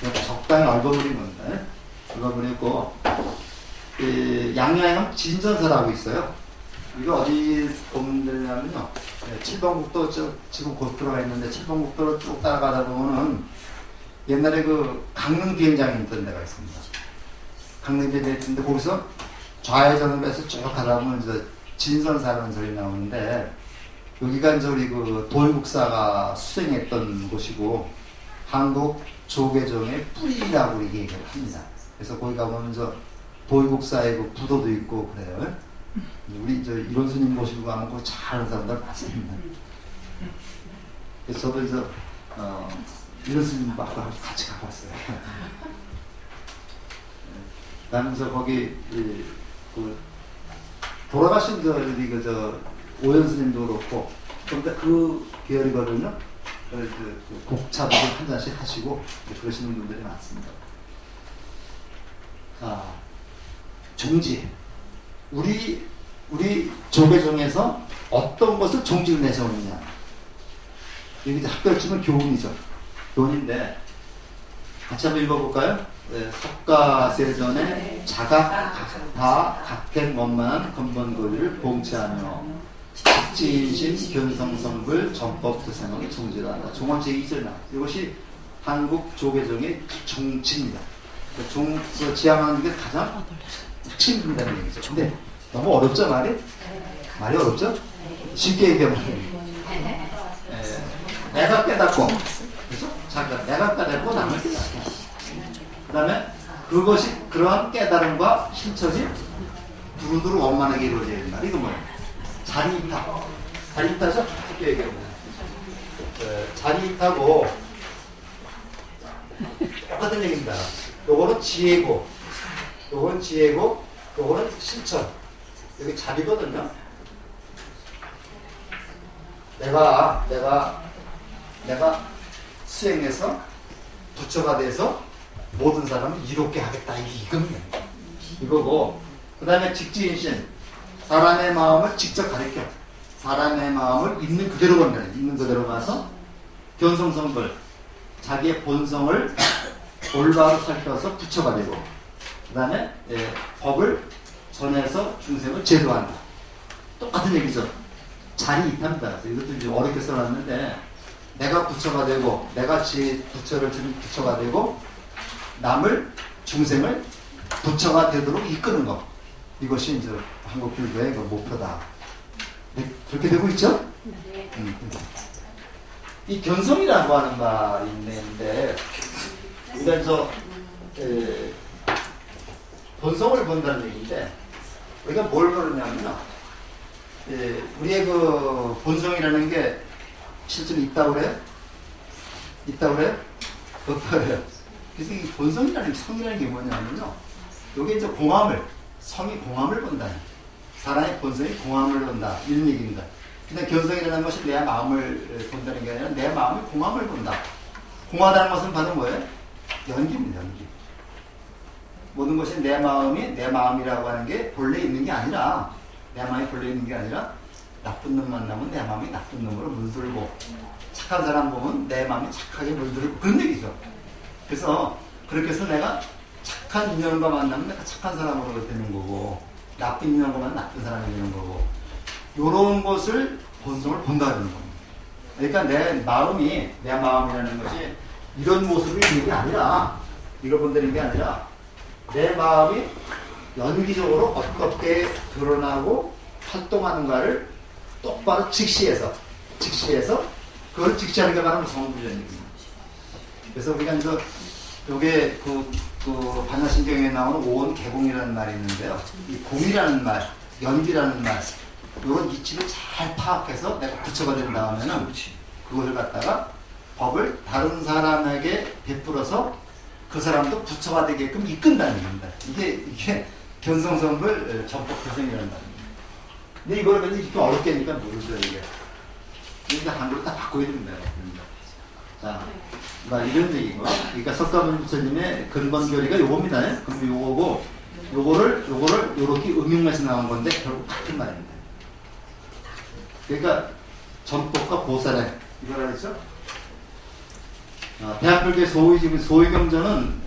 그냥 적당히 얽어버린 겁니다. 얽어버리고 양양에 가면 진전사라고 있어요. 이거 어디 보면 되냐면요. 7번국도 지금 곧 들어가 있는데 7번국도로 쭉 따라가다 보면은 옛날에 강릉 비행장이 있던 데가 있습니다. 강릉 비행장이 있는데 거기서 좌회전을 해서 쭉 가다 보면 이제 진선사라는 절이 나오는데 여기가 이제 우리 도율국사가 수행했던 곳이고 한국 조계종의 뿌리라고 이렇게 얘기를 합니다. 그래서 거기 가보면 도율국사의 부도도 있고 그래요. 우리 이론 스님 모시고 가면 꼭 잘하는 사람들 많습니다. 그래서 저도 이론 스님하고 같이 가봤어요. 나는 거기 돌아가신 오연 스님도 그렇고 그런데 그 계열이거든요. 곡차도 한 잔씩 하시고 그러시는 분들이 많습니다. 자, 종지. 우리 조계종에서 어떤 것을 종지로 내세우느냐. 여기 이제 학교를 치면 교훈이죠. 교훈인데 같이 한번 읽어볼까요? 네, 석가세전에 자각 다 각행 원만한 근본고리를 봉치하며 직지인신 견성성불 정법투생의 종지로 한다. 종원 제2절 나. 이것이 한국 조계종의 종지입니다. 지향하는 게 가장 핵심이라는 얘기죠. 근데 너무 어렵죠, 말이? 말이 어렵죠? 쉽게 얘기하면 내가 깨닫고, 그렇죠? 잠깐 내가 깨닫고 남을 깨닫고, 그 다음에 그것이 그러한 깨달음과 실천이 두루두루 원만하게 이루어져야 된다. 이거 뭐예요? 자리이타. 자리이타죠? 쉽게 얘기하면 자리이타고 똑같은 얘기입니다. 요거는 지혜고, 요거는 지혜고, 요거는 실천. 여기 자리거든요. 내가 수행해서 부처가 돼서 모든 사람을 이롭게 하겠다. 이거고. 그 다음에 직지인신. 사람의 마음을 직접 가르쳐. 사람의 마음을 있는 그대로 건드려. 있는 그대로 가서 견성성불. 자기의 본성을 올바로 살펴서 부처가 되고. 그 다음에 법을 전해서 중생을 제도한다. 똑같은 얘기죠. 자리이타입니다. 이것도 좀 어렵게 써놨는데 내가 부처가 되고 내가 부처를 주는 부처가 되고 남을 중생을 부처가 되도록 이끄는 것. 이것이 이제 한국 불교의 그 목표다. 네, 그렇게 되고 있죠? 네. 이 견성이라고 하는 말이 있는데 우리가 본성을 본다는 얘기인데 우리가 뭘 그러냐면요. 우리의 그 본성이라는 게 실제로 있다고 그래요? 있다고 그래요? 없다고 그래요? 그래서 이 본성이라는 게 성이라는 게 뭐냐면요. 여기 이제 성이 공함을 본다. 사람의 본성이 공함을 본다. 이런 얘기입니다. 근데 견성이라는 것이 내 마음을 본다는 게 아니라 내 마음이 공함을 본다. 공하다는 것은 바로 뭐예요? 연기입니다. 연기. 모든 것이 내 마음이라고 하는 게 본래 있는 게 아니라 내 마음이 본래 있는 게 아니라 나쁜 놈 만나면 내 마음이 나쁜 놈으로 물들고 착한 사람 보면 내 마음이 착하게 물들고 그런 얘기죠. 그래서 그렇게 해서 내가 착한 인연과 만나면 내가 착한 사람으로 되는 거고 나쁜 인연과 만나면 나쁜 사람이 되는 거고 이런 것을 본성을 본다는 겁니다. 그러니까 내 마음이라는 것이 이런 모습이 있는 게 아니라 이걸 본다는 게 아니라 내 마음이 연기적으로 어떻게 드러나고 활동하는가를 똑바로 직시해서 그걸 직시하는 게 바로 성불전입니다. 그래서 우리가 이제 요게 그 반야신경에 나오는 오온 개공이라는 말이 있는데요. 이 공이라는 말, 연기라는 말, 이런 이치를 잘 파악해서 내가 부처가 된 다음에는 그것을 갖다가 법을 다른 사람에게 베풀어서 그 사람도 부처가 되게끔 이끈다는 겁니다. 이게 견성성불 정법교생이라는 말입니다. 근데 이거를 근데 이렇게 어렵게 하니까 모르죠, 이게. 그러니까 한글로 딱 바꿔야 됩니다. 자, 이런 얘기고. 그러니까 석가모니 부처님의 근본 교리가 요겁니다. 그럼 요거고, 요거를 요렇게 응용해서 나온 건데 결국 같은 말입니다. 그러니까 전법과 보살의 이걸 알죠? 대한불교의 소위경전은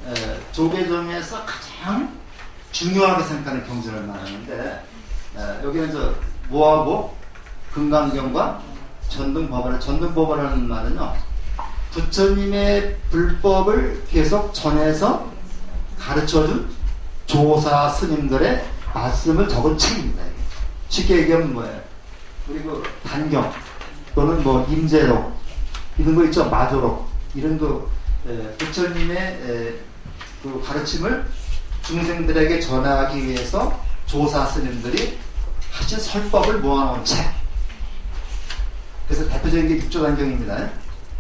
조계종에서 가장 중요하게 생각하는 경전을 말하는데 여기는 뭐하고 금강경과 전등법화라는 말은요 부처님의 불법을 계속 전해서 가르쳐준 조사 스님들의 말씀을 적은 책입니다. 쉽게 얘기하면 뭐예요? 그리고 단경 또는 뭐 임재록 이런 거 있죠? 마조록 이런 거 부처님의 그 가르침을 중생들에게 전하기 위해서 조사 스님들이 하신 설법을 모아놓은 책. 그래서 대표적인 게 육조단경입니다.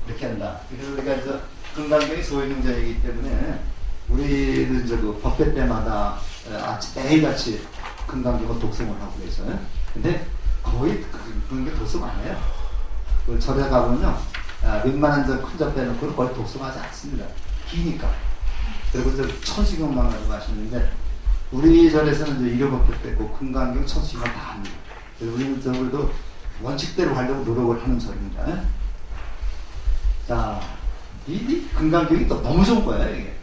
이렇게 한다. 그래서 우리가 금강경이 소위경전이기 때문에 우리는 그 법회 때마다 매일같이 금강경을 독송을 하고 계셔요. 근데 거의 그런 게 독송 안 해요. 그 절에 가면요. 웬만한 큰 접 빼놓고는 거의 독송하지 않습니다. 기니까. 그리고 천수경만 가지고 하시는데 우리 절에서는 이제 일요법회 빼고 금강경 천수기만 다 합니다. 우리는 저도 원칙대로 하려고 노력을 하는 절입니다. 자, 이 금강경이 또 너무 좋은 거예요, 이게.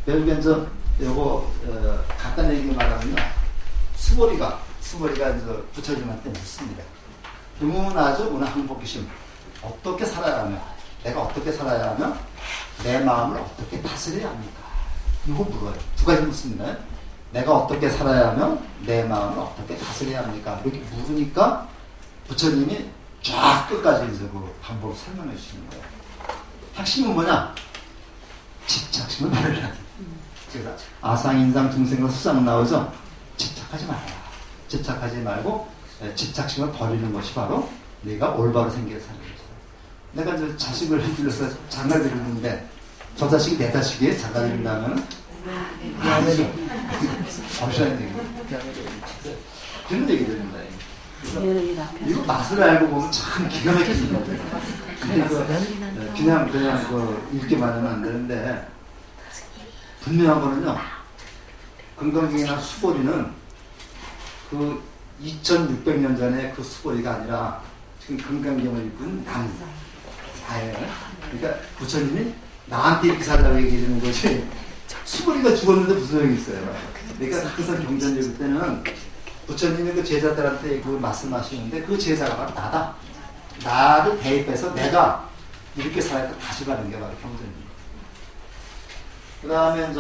결국엔 요거, 간단히 얘기 말하면요. 수보리가 이제 부처님한테 묻습니다. 의문하죠, 문화 항복기심. 어떻게 살아야 하며, 내가 어떻게 살아야 하며, 내 마음을 어떻게 다스려야 합니까? 이거 물어요. 두 가지 묻습니다. 내가 어떻게 살아야 하며, 내 마음을 어떻게 다스려야 합니까? 이렇게 물으니까 부처님이 쫙 끝까지 이제 그 방법을 설명해 주시는 거예요. 핵심은 뭐냐? 집착심을 말하라. 그래서 아상, 인상, 중생과 수상 나오죠? 집착하지 말라. 집착하지 말고 집착심을 버리는 것이 바로 내가 올바로 생기게 사는 것이다. 내가 저 자식을 들여서 장가를 드리는데 저 자식이 내 자식이에요? 장가를 드린다면 버리라는 얘기입니다. 그런 얘기 드립니다. 이거 맛을 알고 보면 참 기가 막힙니다. 근데 그냥 읽기만 하면 안 되는데 분명한 거는요. 금강경이나 수보리는 그 2600년 전에 그 수보리가 아니라 지금 금강경을 읽은 나예요. 그러니까 부처님이 나한테 이렇게 살라고 얘기해 주는 것이 수보리가 죽었는데 무슨 소용이 있어요. 그러니까 항상 경전읽을 때는 부처님이 그 제자들한테 그 말씀하시는데 그 제자가 바로 나다. 나를 대입해서 내가 이렇게 살아야 돼 다시 가는 게 바로 경전입니다. 그 다음에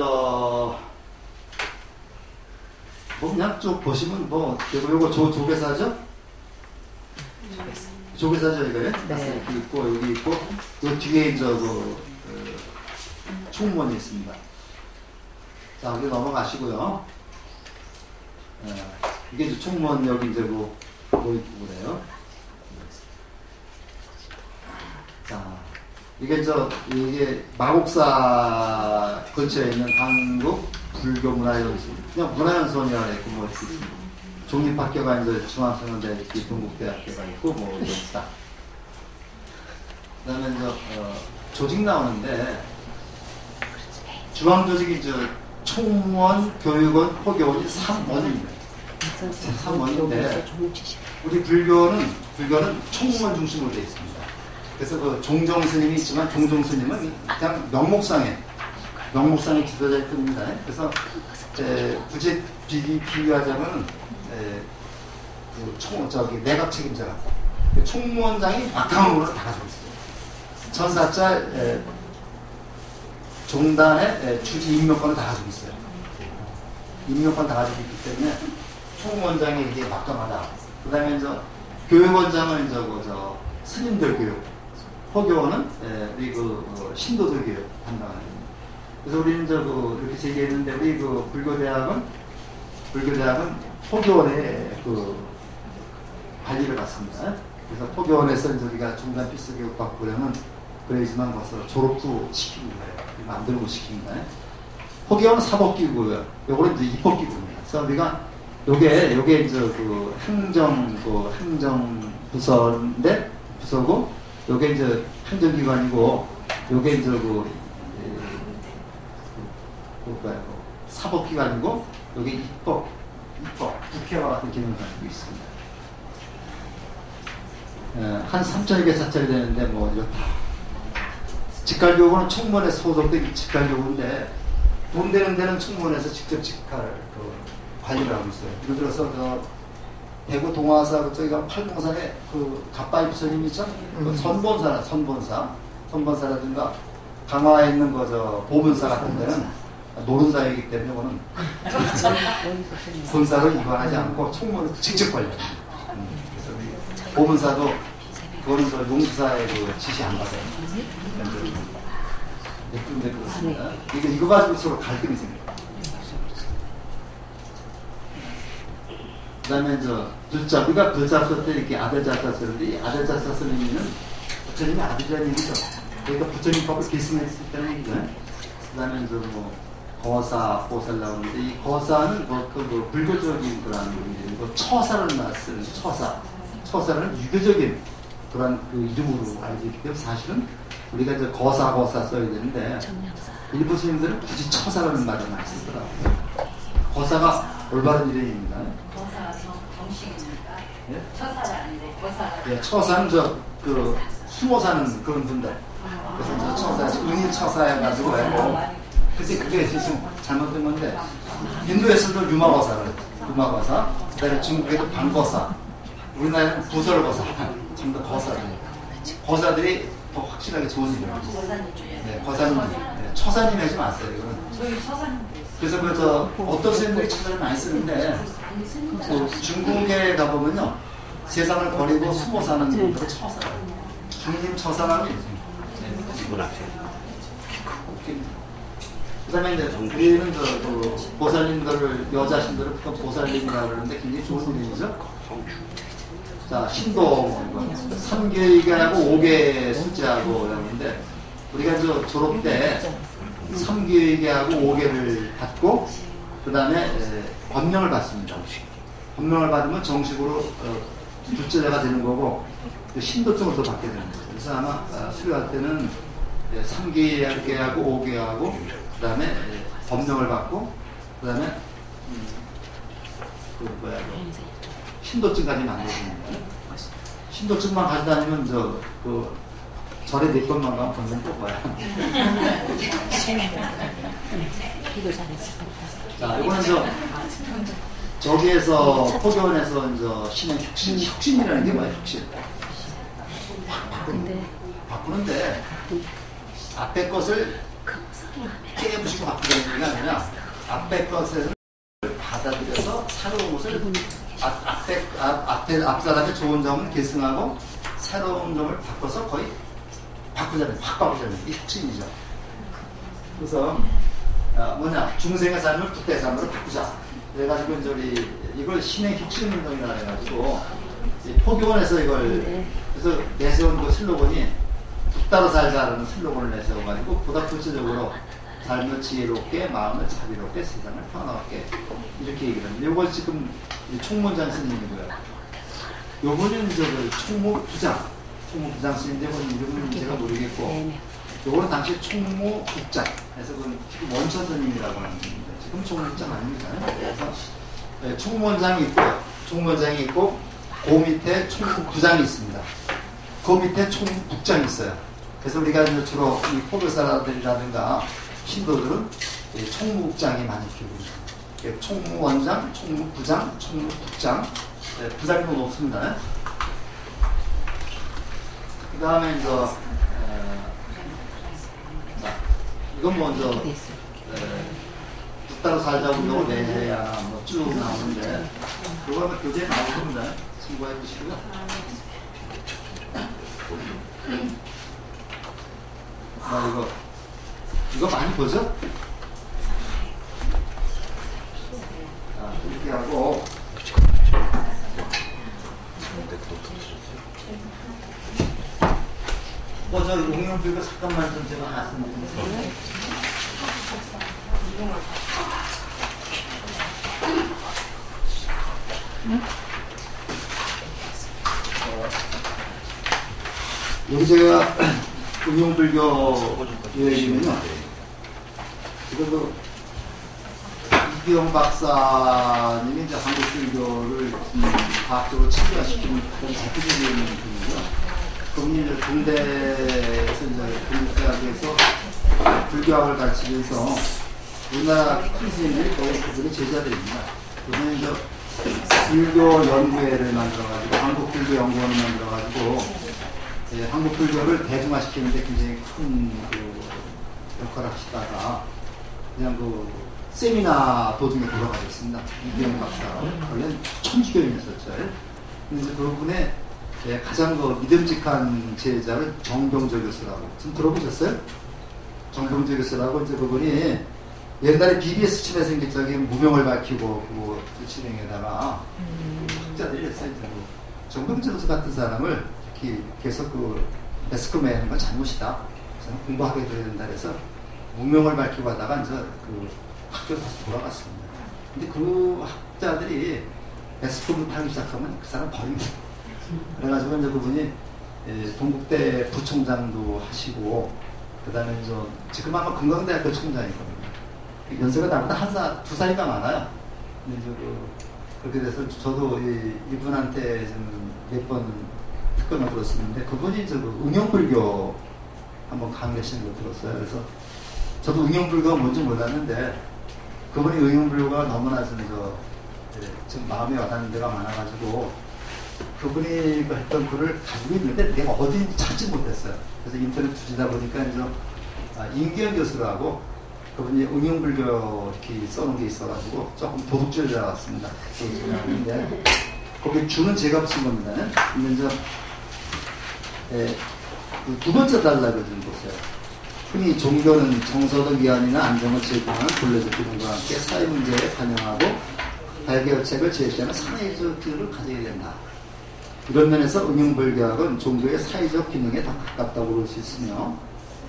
그냥 쭉 보시면 요거 조계사죠? 조계사죠 이거요? 네. 여기 있고 여기 있고 요 뒤에 총문이 있습니다. 자 여기 넘어가시고요. 이게 이제 총무원 여기 이제 뭐 있고 그래요. 자, 이게 이게 마곡사 근처에 있는 한국 불교문화연수원, 그냥 문화연수원이라고 했고 뭐 있습니다. 종립학교가 이제 중앙성원대 동국대학교가 있고 뭐 있다. 그다음에 조직 나오는데 중앙조직이 총무원, 교육원, 포교원이 3원입니다. 3원인데 우리 불교는 총무원 중심으로 되어 있습니다. 그래서 그 종종 스님이 있지만 종종 스님은 그냥 명목상의 지도자일 뿐입니다. 그래서 굳이 비교하자면 내각 책임자가 총무원장이 막강으로 다 가지고 있어요. 전사자 종단의 주지 임명권을 다 가지고 있어요. 임명권 다 가지고 있기 때문에 총무원장이 이게 막강하다. 그 다음에 교육원장은 스님들 교육, 포교원은 우리 신도들 교육 담당하는. 그래서 우리는 이렇게 얘기했는데 우리 불교대학은 포교원의 관리를 받습니다. 그래서 포교원에서 우리가 중간 필수 교육 받고 그러면 그래야지만 가서 졸업 후 시키는 거예요. 만들고 시킵니다. 포교원은 사법기구고요. 요거는 이제 입법기구입니다. 그래서 우리가 요게 이제 행정부서인데 부서고 요게 이제 행정기관이고 요게 이제 사법기관이고 요게 입법 국회와 같은 기능을 가지고 있습니다. 한 3,000여 개 사찰이 되는데 이렇다. 직갈교구는 총무원에 소속된 직갈교구인데 돈 되는 데는 총무원에서 직접 직할 관리를 하고 있어요. 예를 들어서 대구 동화사 저희가 팔봉산에 갑바이 부처님 있죠? 선본사라든가 강화에 있는 보문사 같은 데는 노른사이기 때문에 이거는 본사로 이관하지 않고 총무원을 직접 관리합니다. 그래서 보문사도 그거는 용수사의 지시 안 받아요. 근데 그렇습니다. 이거 가지고 서로 갈등이 생겨요. 그 다음에 불자, 우리가 불자 쓸 때 이렇게 아들 자자 쓰는데 이 아들 자자 쓰는 의미는 부처님이 아들이라는 얘기죠. 그러니까 부처님 법을 계승했다는 얘기죠. 그 다음에 거사, 보살 나오는데 이 거사는 불교적인 그런 의미고 처사를 쓰는 처사는 유교적인 그런 이름으로 알고 있기 때문에 사실은 우리가 이제 거사 써야 되는데 일부 스님들은 굳이 처사라는 말을 많이 쓰더라고요. 거사가 올바른 일행입니다. 거사 정식입니까? 예? 처사가 아니고 거사. 예, 처사는 그 숨어 사는 그런 분들. 그래서 저 처사, 은인 처사해가지고 그치 그게 지금 잘못된 건데 인도에서도 유마거사를 유마거사, 그다음에 중국에도 방거사, 우리나라는 부설거사, 전부 다 거사들이니까 거사들이 더 확실하게 좋은 일이에요. 네, 거사님, 네, 처사님 하지 마세요. 이거는. 저희 처사님도 있어요. 그래서 어떤 선생님들이 처사를 많이 쓰는데 그 중국에 가보면요 세상을 버리고 숨어 사는 분들은 처사예요. 중림 처사라는 그 다음에 이제 우리는 그 보살님들을 여자신들을 보통 보살님이라고 그러는데 굉장히 좋은 이름이죠. 자, 신동 3개하고 5개 숫자하고 그러는데 우리가 저 졸업 때 3개하고 5개를 받고 그 다음에 법명을 받습니다. 법명을 받으면 정식으로 둘째가 되는 거고 신도증을 또 받게 되는 거죠. 그래서 아마 수료할 때는 3개하고 5개하고 그 다음에 법명을 받고 그 다음에 신도증까지 만들어줍니다. 신도증만 가져다니면 절에 네 번만 가면 본전 뽑아요. 자, 이거는 저기에서 포교원에서 신의 혁신이라는 게 뭐야, 혁신? 바꾸는데 앞에 것을 깨부시고 바꾸는 게 아니라 앞에 것을 받아들여서 새로운 것을 앞 사람의 좋은 점을 계승하고 새로운 점을 바꿔서 거의 바꾸자면 확 바꾸자면 이게 혁신이죠. 그래서 중생의 삶을 국대의 삶으로 바꾸자. 그래가지고 이걸 신의 혁신 운동이라 해가지고 포교원에서 이걸 그래서 내세운 그 슬로건이 북따로 살자라는 슬로건을 내세워가지고 보다 구체적으로 삶을 지혜롭게 마음을 자비롭게 세상을 편안하게 이렇게 얘기를 합니다. 요거 지금 총무장 스님이고요. 요거는 총무부장 스님인데 이름은 제가 모르겠고 요거는 당시 총무국장 그래서 지금 원천 스님이라고 하는 분입니다. 지금 총무국장 아닙니다. 그래서 총무원장이 있고요. 총무원장이 있고 그 밑에 총무부장이 있습니다. 그 밑에 총무국장이 있어요. 그래서 우리가 주로 이 포교사라들이라든가 신도들은 총무국장이 많이 키우고 있습니다. 총무원장, 총무부장, 총무국장, 부장이 더 높습니다. 그 다음에 이건 먼저 북따로 살자 운동을 내야 쭉 나오는데 그거는 교재에 나오겁니다. 참고해 주시고요. 이거 많이 보죠? 자, 이렇게 하고 저 응용필고 잠깐만 좀 제가 말씀드리겠습니다. 여기 제가 응용불교 여행이면요. 이거 이기영 박사님이 이제 한국불교를 과학적으로 체계화시키는 그런 대표적인 분이고요. 그분이 이제 군대에서 군대학에서 불교학을 가르치면서 우리나라 큰 스님들이 거의 그분의 제자들입니다. 그분이 이제 불교 연구회를 만들어가지고 한국불교연구원을 만들어가지고 한국불교를 대중화시키는데 굉장히 큰 역할을 하시다가 그냥 세미나 도중에 돌아가셨습니다. 이기영 박사. 원래는 천주교인이었었죠. 근데 이제 그분의 가장 믿음직한 제자를 정병조 교수라고. 좀 들어보셨어요? 정병조 교수라고 이제 그분이 옛날에 BBS 침해 생길 적에 무명을 밝히고 그 진행에다가 학자들이 했어요. 정병조 교수 같은 사람을 계속 매스컴에 하는 건 잘못이다. 저는 공부하게 돼야 된다 그래서 무명을 밝히고 하다가 이제 학교로 다시 돌아갔습니다. 근데 그 학자들이 매스컴을 타기 시작하면 그 사람 버립니다. 그래가지고 이제 그분이 동국대 부총장도 하시고 그 다음에 지금 아마 건강대학교 총장이거든요. 연세가 나보다 2살이가 많아요. 근데 그렇게 돼서 저도 이분한테 몇 번 특권을 들었었는데 그분이 응용불교 한번 강의하시는 걸 들었어요. 그래서 저도 응용불교가 뭔지 몰랐는데 그분이 응용불교가 너무나 지금 마음에 와닿는 데가 많아가지고 그분이 했던 글을 가지고 있는데 내가 어디인지 찾지 못했어요. 그래서 인터넷 뒤지다 보니까 임기현 교수라고 그분이 응용불교 이렇게 써놓은 게 있어가지고 조금 도둑질 나왔습니다. 도둑질 나왔는데 거기 주는 제가 붙인 겁니다. 근데 두 번째 단락을 좀 보세요. 흔히 종교는 정서적 위안이나 안정을 제공하는 본래적 기능과 함께 사회 문제에 반영하고 해결책을 제시하는 사회적 기능을 가지게 된다. 이런 면에서 응용불교학은 종교의 사회적 기능에 더 가깝다고 볼 수 있으며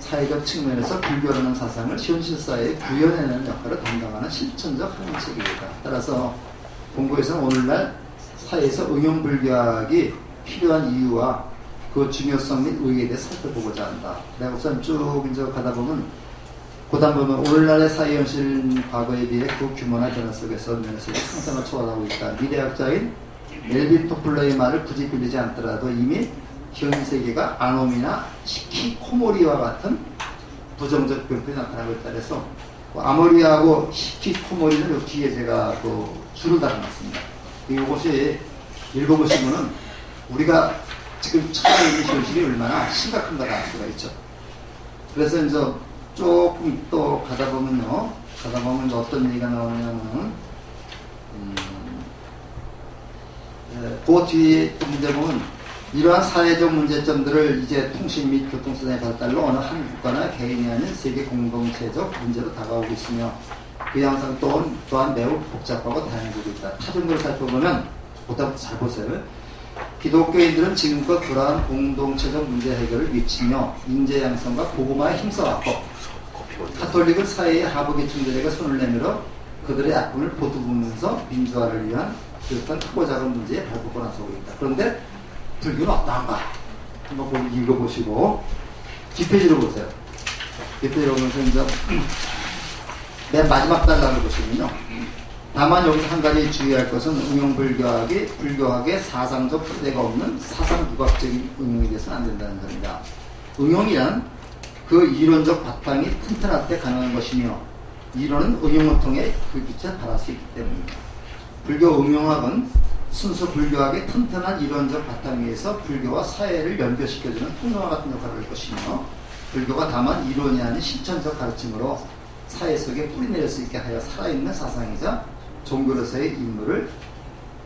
사회적 측면에서 불교라는 사상을 현실사회에 구현해내는 역할을 담당하는 실천적 학문책입니다. 따라서 본고에서는 오늘날 사회에서 응용불교학이 필요한 이유와 그 중요성 및 의의에 대해 살펴보고자 한다. 내가 우선 쭉 이제 가다 보면 오늘날의 사회 현실 과거에 비해 그 규모나 변화 속에서 면에서 상상을 초월하고 있다. 미래학자인 멜빈 토플러의 말을 굳이 빌리지 않더라도 이미 현 세계가 아놈이나 히키코모리와 같은 부정적 병폐이 나타나고 있다. 그래서 아모리하고 히키코모리는 요 뒤에 제가 줄을 달아놨습니다. 이것이 읽어보시면은 우리가 지금 처해 있는 현실이 얼마나 심각한가를 알 수가 있죠. 그래서 이제 조금 또 가다 보면요. 어떤 얘기가 나오냐면은, 그 뒤에 또 문제 보면, 이러한 사회적 문제점들을 이제 통신 및 교통수단의 발달로 어느 한 국가나 개인이 아닌 세계 공동체적 문제로 다가오고 있으며, 그 양상 또한 매우 복잡하고 다양해지고 있다. 차등으로 살펴보면, 보다부터 잘 보세요. 기독교인들은 지금껏 그러한 공동체적 문제 해결을 외치며 인재 양성과 고구마에 힘써왔고 가톨릭은 사회의 하부계층들에게 손을 내밀어 그들의 아픔을 보듬으면서 민주화를 위한 그런 크고 작은 문제에 발벗고 나서고 있다. 그런데 불교는 어떠한가? 한번 읽어보시고 뒷페이지로 보세요. 뒷페이지로 보면서 이제 맨 마지막 단락을 보시면요. 다만 여기서 한 가지 주의할 것은 응용불교학이 불교학의 사상적 토대가 없는 사상부각적인 응용이 돼서는 안 된다는 겁니다. 응용이란 그 이론적 바탕이 튼튼할 때 가능한 것이며 이론은 응용을 통해 그 빛을 발할 수 있기 때문입니다. 불교 응용학은 순수 불교학의 튼튼한 이론적 바탕 위에서 불교와 사회를 연결시켜주는 통로와 같은 역할을 할 것이며 불교가 다만 이론이 아닌 실천적 가르침으로 사회 속에 뿌리내릴 수 있게 하여 살아있는 사상이자 종교로서의 임무를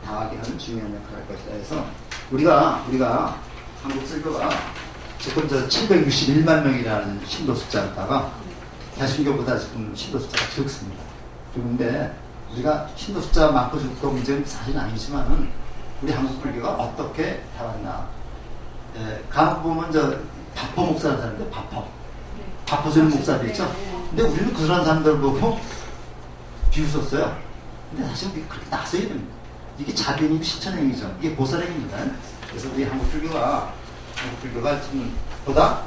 다하게 하는 중요한 역할을 할 것이다. 그래서 우리가 한국 설교가 지금 761만 명이라는 신도 숫자였다가 대신교보다 지금 신도 숫자가 적습니다. 그런데 우리가 신도 숫자 많고 적고 문제는 사실은 아니지만은 우리 한국 불교가 어떻게 해왔나? 간혹 보면 바포 목사라는 사람인데 바포 주는 목사들 있죠. 근데 우리는 그런 사람들 보고 비웃었어요. 근데 사실 우리가 그렇게 나서야 됩니다. 이게 자비행위고 실천행위죠. 이게 보살행위입니다. 그래서 우리 한국 불교가 지금 보다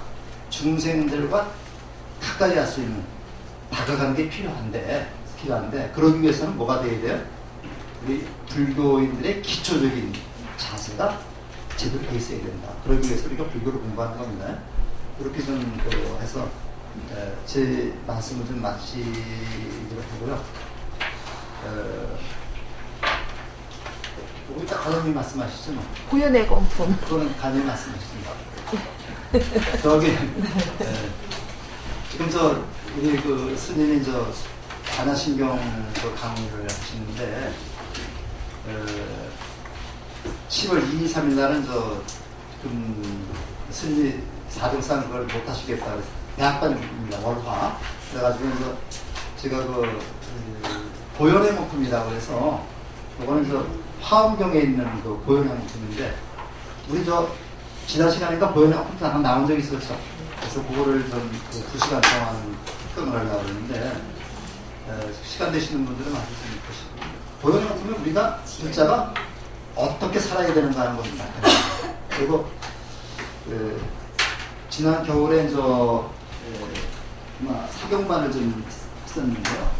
중생들과 가까이 할 수 있는 다가가는 게 필요한데 그러기 위해서는 뭐가 돼야 돼요? 우리 불교인들의 기초적인 자세가 제대로 돼 있어야 된다. 그러기 위해서 우리가 불교를 공부하는 겁니다. 그렇게 좀 해서 제 말씀을 좀 마치기로 하고요. 우리 딱 가정님 말씀하시죠? 뭐. 구현의 공품. 그거는 가정님 말씀하십니다. 저기 지금 우리 스님이 반야신경 강의를 하시는데 10월 2, 3일 날은 스님이 4등상 그걸 못 하시겠다 그래서 대학반입니다. 월화. 그래가지고 제가 보현의 목품이라고 해서 이거는 화엄경에 있는 보현의 목품인데 우리 지난 시간인가 보현의 목품 한 나온 적이 있었죠. 그래서 그거를 2시간 동안 특강을 하려고 그러는데 시간 되시는 분들은 아주 좀 보시고 보현의 목품은 우리가 진짜가 어떻게 살아야 되는가 하는 것을 나타내요. 그리고 지난 겨울에 사경반을 좀 했었는데요.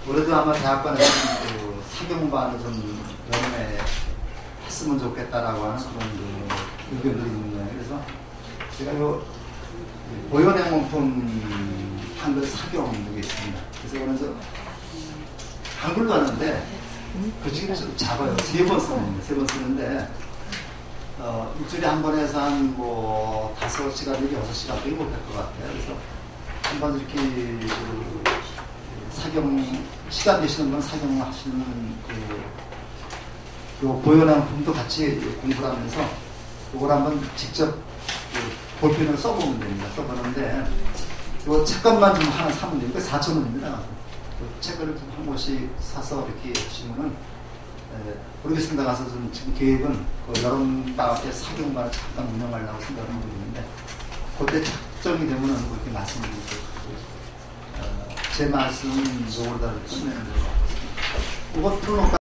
올해도 아마 대학관에서 그 사경반을 좀 여름에 했으면 좋겠다라고 하는 그런 그 의견들이 있는 거예요. 그래서 제가 요 보현행문품 한글 사경이 있습니다. 그래서 그래서 한글로 하는데 글씨가 좀 작아요. 3번 쓰는데 일주일에 한 번 해서 한 뭐 5시간, 6시간밖에 못할 것 같아요. 그래서 한번 이렇게 그 사경 시간 되시는 분 사경 하시는 그 보현행품도 같이 공부를 하면서 그걸 한번 직접 그 볼펜을 써보면 됩니다. 써보는데 이 책값만 좀 하나 사면 됩니다. 4,000원입니다. 그 책을 좀 한 권씩 사서 이렇게 하시면은 모르겠습니다. 가서 좀 지금 계획은 그 여름방학 때 사경반을 잠깐 운영하려고 생각하고 있는데 그때 작정이 되면은 그렇게 말씀드리고 제 말씀은 요거를 다 끝내는 것 같습니다. 그것 틀어놓고